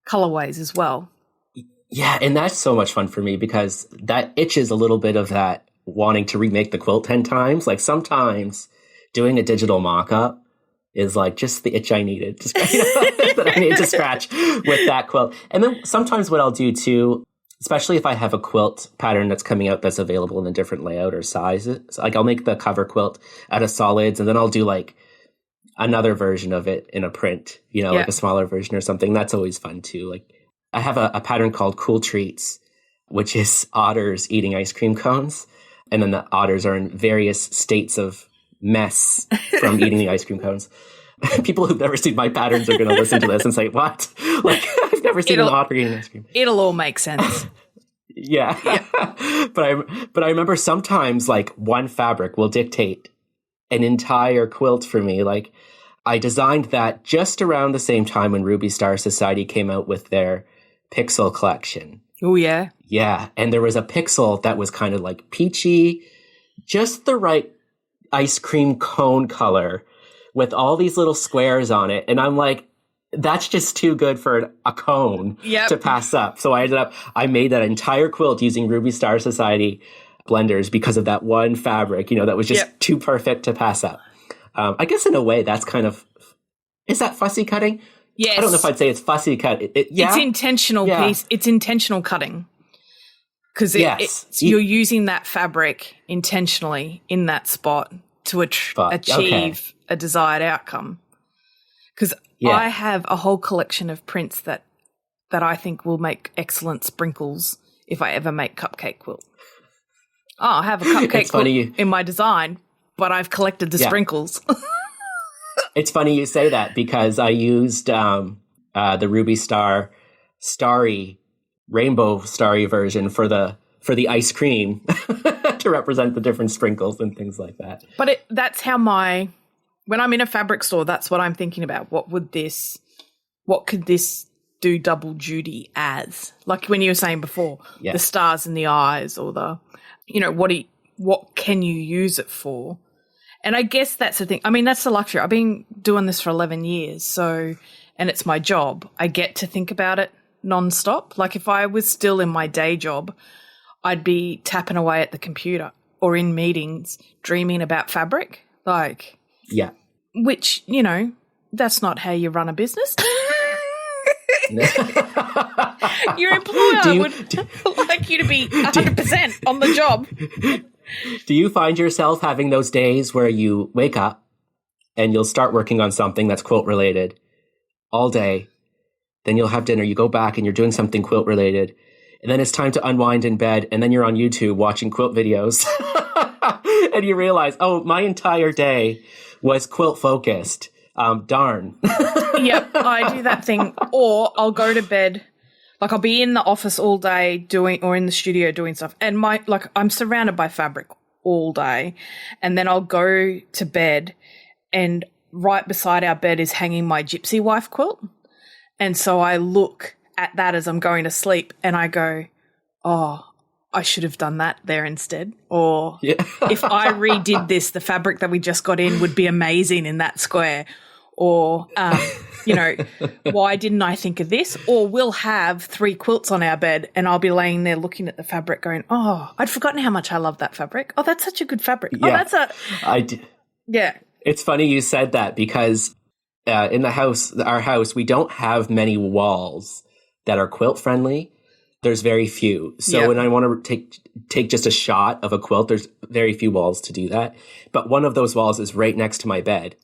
colorways as well. Yeah, and that's so much fun for me because that itches a little bit of that wanting to remake the quilt 10 times. Like sometimes doing a digital mock-up is like just the itch I needed that I needed to scratch with that quilt. And then sometimes what I'll do too, especially if I have a quilt pattern that's coming out that's available in a different layout or size, like I'll make the cover quilt out of solids and then I'll do like another version of it in a print, like a smaller version or something. That's always fun too. Like I have a pattern called Cool Treats, which is otters eating ice cream cones. And then the otters are in various states of mess from eating the ice cream cones. People who've never seen my patterns are going to listen to this and say, what? Like, I've never seen an otter eating ice cream. It'll all make sense. Yeah. But I remember sometimes like one fabric will dictate an entire quilt for me. Like I designed that just around the same time when Ruby Star Society came out with their pixel collection. Oh, yeah. Yeah. And there was a pixel that was kind of like peachy, just the right ice cream cone color with all these little squares on it. And I'm like, that's just too good for a cone to pass up. So I made that entire quilt using Ruby Star Society blenders because of that one fabric, that was just too perfect to pass up. I guess in a way that's kind of, is that fussy cutting? Yes. I don't know if I'd say it's fussy cut. It's intentional piece. It's intentional cutting. Because you're using that fabric intentionally in that spot to achieve a desired outcome. Because I have a whole collection of prints that I think will make excellent sprinkles if I ever make cupcake quilt. Oh, I have a cupcake quilt in my design, but I've collected the sprinkles. It's funny you say that because I used the Ruby Star rainbow starry version for the ice cream to represent the different sprinkles and things like that. But that's how when I'm in a fabric store, that's what I'm thinking about. What could this do double duty as? Like when you were saying before, the stars in the eyes or what can you use it for? And I guess that's the thing. I mean, that's the luxury. I've been doing this for 11 years, and it's my job. I get to think about it nonstop. Like if I was still in my day job, I'd be tapping away at the computer or in meetings dreaming about fabric. Like, yeah. Which, that's not how you run a business. Your employer would like you to be 100% on the job. Do you find yourself having those days where you wake up and you'll start working on something that's quilt related all day, then you'll have dinner, you go back and you're doing something quilt related, and then it's time to unwind in bed, and then you're on YouTube watching quilt videos and you realize, oh, my entire day was quilt focused. Darn. Yep, I do that thing. Or I'll go to bed. Like I'll be in the office all day or in the studio doing stuff. And I'm surrounded by fabric all day. And then I'll go to bed, and right beside our bed is hanging my gypsy wife quilt. And so I look at that as I'm going to sleep and I go, oh, I should have done that there instead. Or if I redid this, the fabric that we just got in would be amazing in that square. Or, why didn't I think of this? Or we'll have 3 quilts on our bed and I'll be laying there looking at the fabric going, oh, I'd forgotten how much I love that fabric. Oh, that's such a good fabric. Yeah, Yeah. It's funny you said that because in our house, we don't have many walls that are quilt friendly. There's very few. So when I want to take just a shot of a quilt, there's very few walls to do that. But one of those walls is right next to my bed.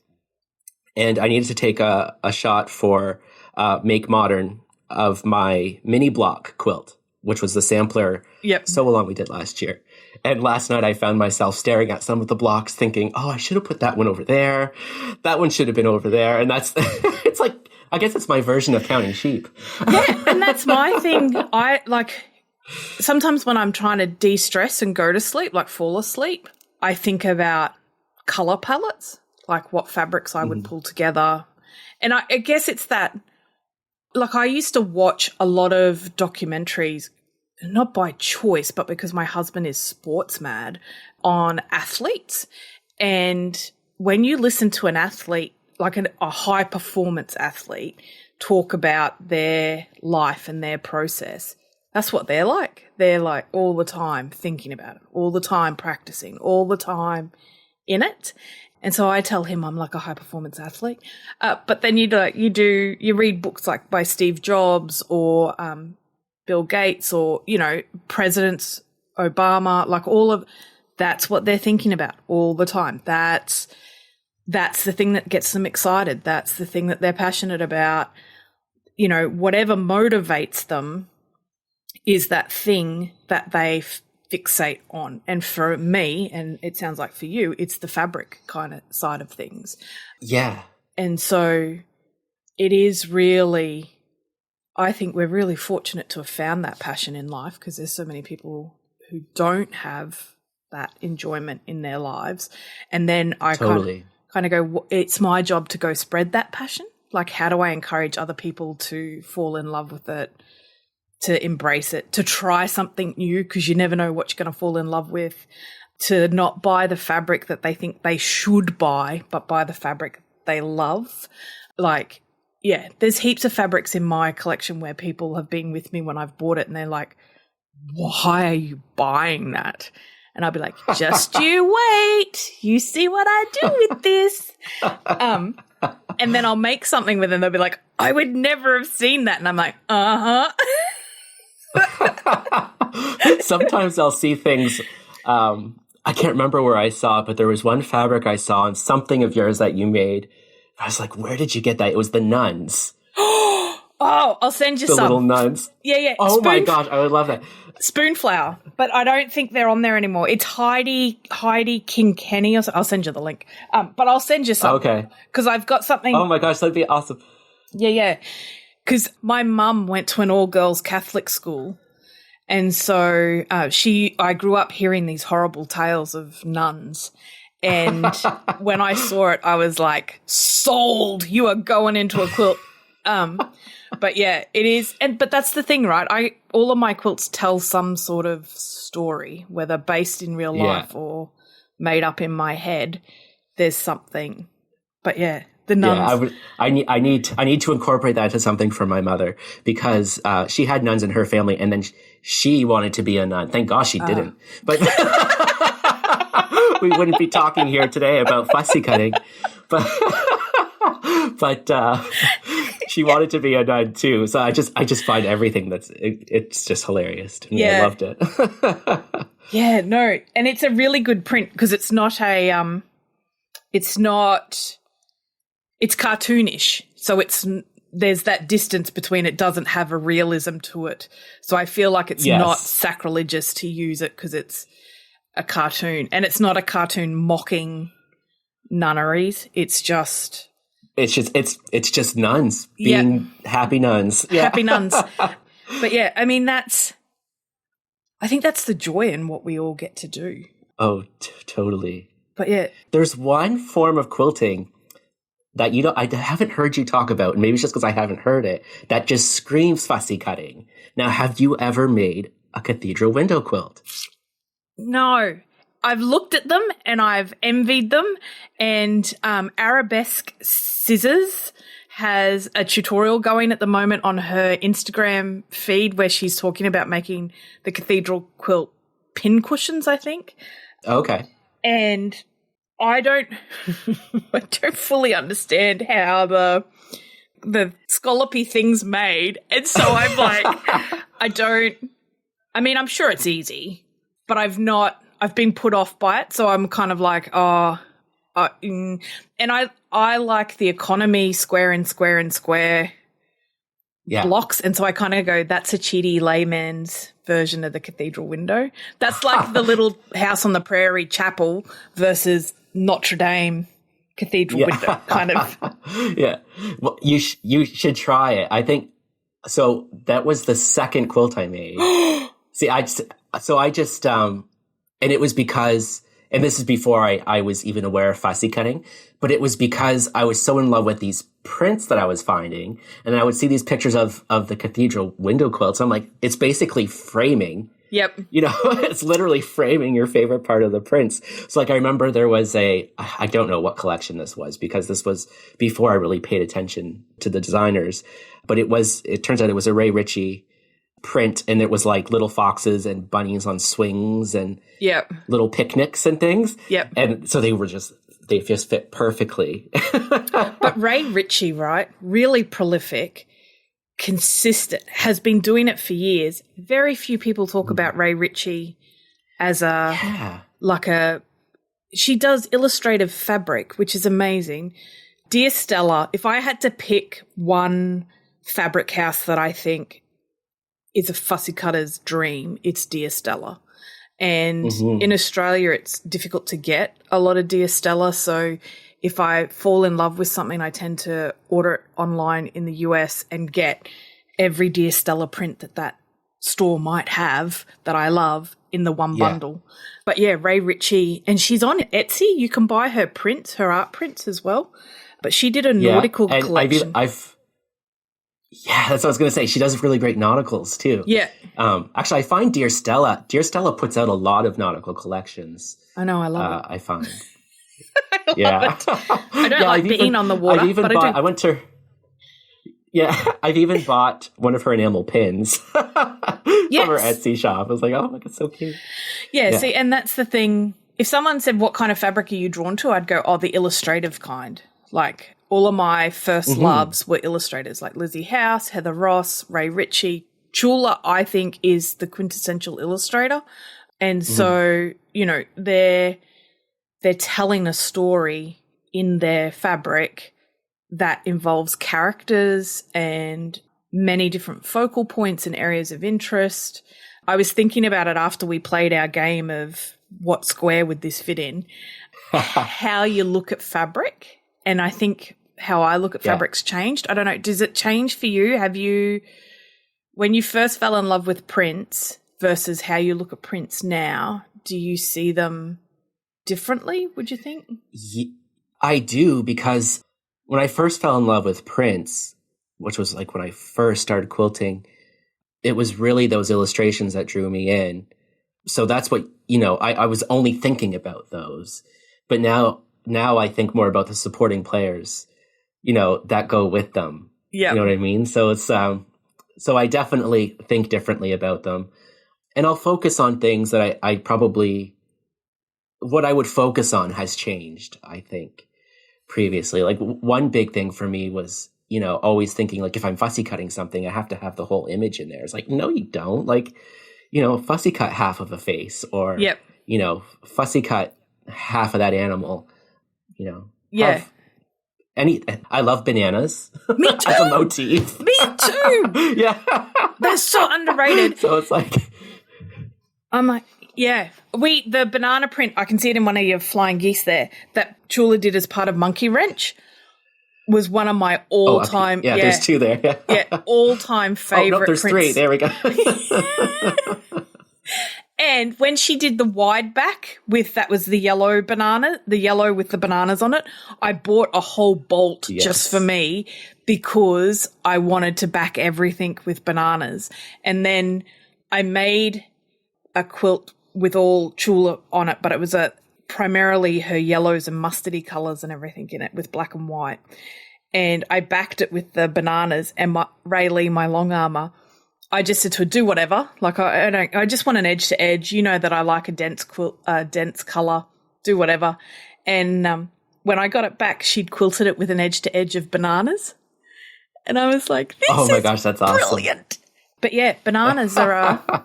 And I needed to take a shot for Make Modern of my mini block quilt, which was the sampler so long we did last year. And last night I found myself staring at some of the blocks thinking, oh, I should have put that one over there. That one should have been over there. And that's, it's like, I guess it's my version of counting sheep. Yeah, and that's my thing. I sometimes when I'm trying to de-stress and go to sleep, like fall asleep, I think about color palettes, like what fabrics I would pull together. And I guess it's that, like I used to watch a lot of documentaries, not by choice, but because my husband is sports mad, on athletes. And when you listen to an athlete, like a high performance athlete, talk about their life and their process, that's what they're like. They're like all the time thinking about it, all the time practicing, all the time in it. And so I tell him I'm like a high performance athlete. But then you read books like by Steve Jobs or Bill Gates or, presidents, Obama, like that's what they're thinking about all the time. That's the thing that gets them excited. That's the thing that they're passionate about. Whatever motivates them is that thing that they fixate on. And for me, and it sounds like for you, it's the fabric kind of side of things. Yeah. And so it is really, I think we're really fortunate to have found that passion in life, because there's so many people who don't have that enjoyment in their lives. And then I kind of go, it's my job to go spread that passion. Like, how do I encourage other people to fall in love with it, to embrace it, to try something new, because you never know what you're going to fall in love with, to not buy the fabric that they think they should buy, but buy the fabric they love. Like, yeah, there's heaps of fabrics in my collection where people have been with me when I've bought it and they're like, why are you buying that? And I'll be like, just you wait. You see what I do with this. And then I'll make something with them. They'll be like, I would never have seen that. And I'm like, uh-huh. Sometimes I'll see things, I can't remember where I saw it, but there was one fabric I saw on something of yours that you made. I was like, where did you get that? It was the nuns. Oh, I'll send you the some. Little nuns. Yeah. Oh my gosh, I would love that. Spoonflower, but I don't think they're on there anymore. It's Heidi Kinkenny. I'll send you the link. But I'll send you some. Okay. Because I've got something. Oh my gosh, that'd be awesome. Yeah. Because my mum went to an all-girls Catholic school, and so I grew up hearing these horrible tales of nuns. And when I saw it, I was like, sold. You are going into a quilt. But yeah, it is. But that's the thing, right? All of my quilts tell some sort of story, whether based in real life or made up in my head. there's something. But yeah, the nuns. Yeah, I need to incorporate that into something for my mother, because she had nuns in her family, and then she wanted to be a nun. Thank gosh she didn't. But we wouldn't be talking here today about fussy cutting. But she wanted to be a nun too. So I just find everything it's just hilarious to me. Yeah. I loved it. Yeah, no, and it's a really good print because it's not it's cartoonish. So there's that distance between it doesn't have a realism to it. So I feel like it's not sacrilegious to use it because it's a cartoon, and it's not a cartoon mocking nunneries. It's just nuns being happy nuns. Yeah. Happy nuns. But yeah, I mean, I think that's the joy in what we all get to do. Oh, totally. But yeah. There's one form of quilting that I haven't heard you talk about, and maybe it's just because I haven't heard it, that just screams fussy cutting. Now, have you ever made a cathedral window quilt? No. I've looked at them and I've envied them, and Arabesque Scissors has a tutorial going at the moment on her Instagram feed where she's talking about making the cathedral quilt pin cushions, I think. Okay. And I don't fully understand how the scallopy thing's made. And so I'm like, I'm sure it's easy, but I've been put off by it. So I'm kind of like, and I like the economy square and square and square blocks. And so I kind of go, that's a cheaty layman's version of the cathedral window. That's like the little house on the prairie chapel versus Notre Dame cathedral window kind of. Yeah. Well, you should try it. I think, so that was the second quilt I made. See, and it was because, and this is before I was even aware of fussy cutting, but it was because I was so in love with these prints that I was finding, and I would see these pictures of the cathedral window quilts. I'm like, it's basically framing. Yep. It's literally framing your favorite part of the prints. So like, I remember there was I don't know what collection this was because this was before I really paid attention to the designers, but it turns out it was a Ray Ritchie print, and it was like little foxes and bunnies on swings and little picnics and things. Yep. And so they just fit perfectly. But Ray Ritchie, right? Really prolific, consistent, has been doing it for years. Very few people talk about Ray Ritchie as she does illustrative fabric, which is amazing. Dear Stella, if I had to pick one fabric house that I think is a fussy cutter's dream, it's Dear Stella. And in Australia, it's difficult to get a lot of Dear Stella. So if I fall in love with something, I tend to order it online in the US and get every Dear Stella print that store might have that I love in the one bundle. But yeah, Ray Ritchie, and she's on Etsy. You can buy her prints, her art prints as well. But she did a nautical collection. Yeah, that's what I was going to say. She does really great nauticals too. Yeah. Actually, I find Dear Stella puts out a lot of nautical collections. I know. I love it. I find. I don't like being on the water. I went to. Yeah, I've even bought one of her enamel pins from her Etsy shop. I was like, oh, look, it's so cute. Yeah, see, and that's the thing. If someone said, what kind of fabric are you drawn to? I'd go, the illustrative kind. Like, all of my first loves were illustrators like Lizzie House, Heather Ross, Ray Ritchie. Chula, I think, is the quintessential illustrator. And so, they're telling a story in their fabric that involves characters and many different focal points and areas of interest. I was thinking about it after we played our game of what square would this fit in, how you look at fabric. And I think how I look at fabric's changed. I don't know. Does it change for you? When you first fell in love with prints versus how you look at prints now, do you see them differently, would you think? I do, because when I first fell in love with prints, which was like when I first started quilting, it was really those illustrations that drew me in. So that's what, I was only thinking about those. But now now I think more about the supporting players, that go with them. Yeah. You know what I mean? So it's, so I definitely think differently about them, and I'll focus on things that I probably, what I would focus on has changed, I think, previously. Like one big thing for me was, always thinking like, if I'm fussy cutting something, I have to have the whole image in there. It's like, no, you don't. Like, fussy cut half of a face, or, Yep. Fussy cut half of that animal, Yeah. I love bananas. Me too. As a motif. Me too. Yeah. They're so underrated. So it's like, I'm like, yeah. The banana print, I can see it in one of your flying geese there, that Chula did as part of Monkey Wrench, was one of my all-time. Yeah, there's two there. Yeah, all-time favorite. Oh, no, there's prints. 3. There we go. And when she did the wide back that was the yellow banana, the yellow with the bananas on it, I bought a whole bolt just for me because I wanted to back everything with bananas. And then I made a quilt with all Chula on it, but it was primarily her yellows and mustardy colours and everything in it with black and white. And I backed it with the bananas, and Rayleigh, my long armour, I just said to her, do whatever. Like, I just want an edge to edge. You know that I like a dense colour. Do whatever. And when I got it back, she'd quilted it with an edge to edge of bananas. And I was like, this oh my gosh, that's awesome. Brilliant. But yeah, bananas are I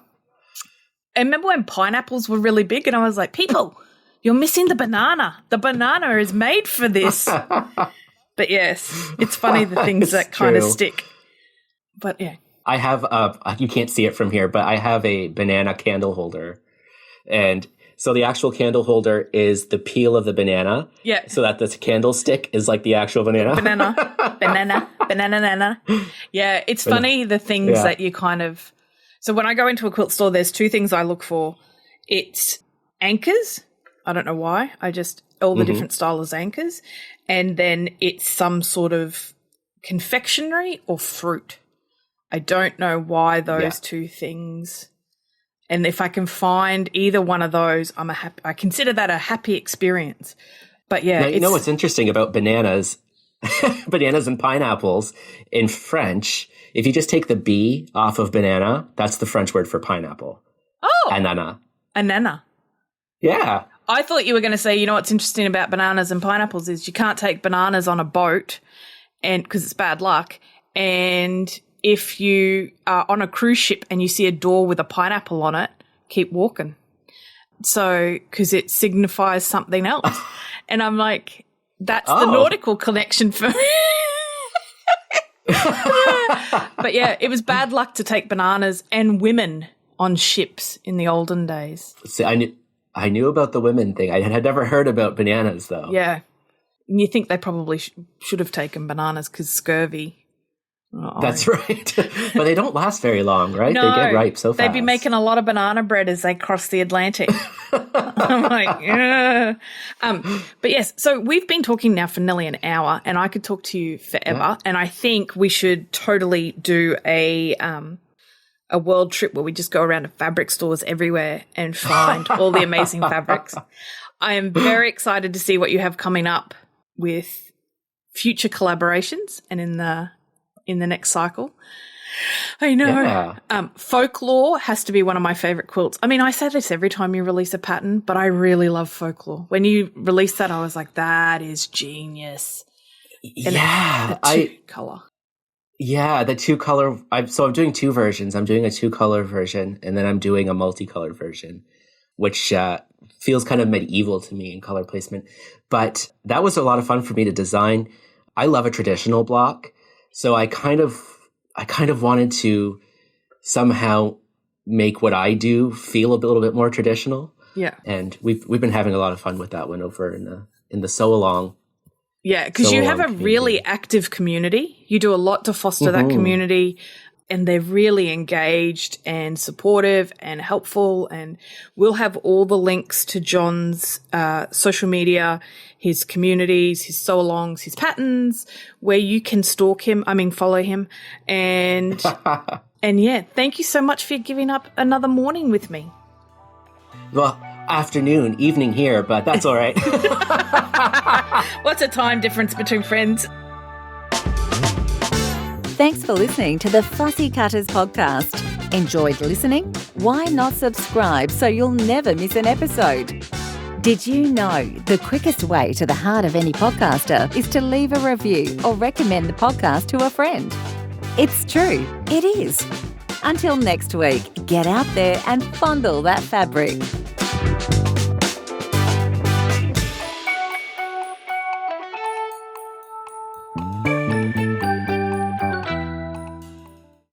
remember when pineapples were really big, and I was like, people, you're missing the banana. The banana is made for this. But yes, it's funny the things that kind of stick. But yeah. I have, you can't see it from here, but I have a banana candle holder. And so the actual candle holder is the peel of the banana. Yeah. So that the candlestick is like the actual banana. Banana. Yeah, it's funny the things that you kind of... So when I go into a quilt store, there's 2 things I look for. It's anchors. I don't know why. All the different styles anchors. And then it's some sort of confectionery or fruit. I don't know why those 2 things. And if I can find either one of those, I consider that a happy experience. But yeah. Now, you know what's interesting about bananas? Bananas and pineapples in French, if you just take the B off of banana, that's the French word for pineapple. Oh. Anana. Anana. Yeah. I thought you were going to say, what's interesting about bananas and pineapples is you can't take bananas on a boat, and because it's bad luck. And if you are on a cruise ship and you see a door with a pineapple on it, keep walking. So, because it signifies something else. And I'm like, that's the nautical connection for me. But yeah, it was bad luck to take bananas and women on ships in the olden days. See, I knew about the women thing. I had never heard about bananas, though. Yeah. And you think they probably should have taken bananas because scurvy. That's right. But they don't last very long, right? No, they get ripe so fast. They'd be making a lot of banana bread as they cross the Atlantic. I'm like, yeah. But yes, so we've been talking now for nearly an hour, and I could talk to you forever. Yeah. And I think we should totally do a world trip where we just go around to fabric stores everywhere and find all the amazing fabrics. I am very excited to see what you have coming up with future collaborations and in the next cycle. I know. Yeah. Folklore has to be one of my favorite quilts. I mean, I say this every time you release a pattern, but I really love Folklore. When you released that, I was like, that is genius. And the two-color. Yeah, the 2-color. I'm doing 2 versions. I'm doing a 2-color version, and then I'm doing a multicolored version, which feels kind of medieval to me in color placement. But that was a lot of fun for me to design. I love a traditional block. So I kind of wanted to somehow make what I do feel a little bit more traditional. Yeah. And we've been having a lot of fun with that one over in the Sew Along. Yeah, because you have a really active community. You do a lot to foster that community, and they're really engaged and supportive and helpful. And we'll have all the links to John's social media, his communities, his sew-alongs, his patterns, where you can follow him. And and yeah, thank you so much for giving up another morning with me. Well, afternoon, evening here, but that's all right. What's a time difference between friends? Thanks for listening to the Fussy Cutters podcast. Enjoyed listening? Why not subscribe so you'll never miss an episode? Did you know the quickest way to the heart of any podcaster is to leave a review or recommend the podcast to a friend? It's true, it is. Until next week, get out there and fondle that fabric.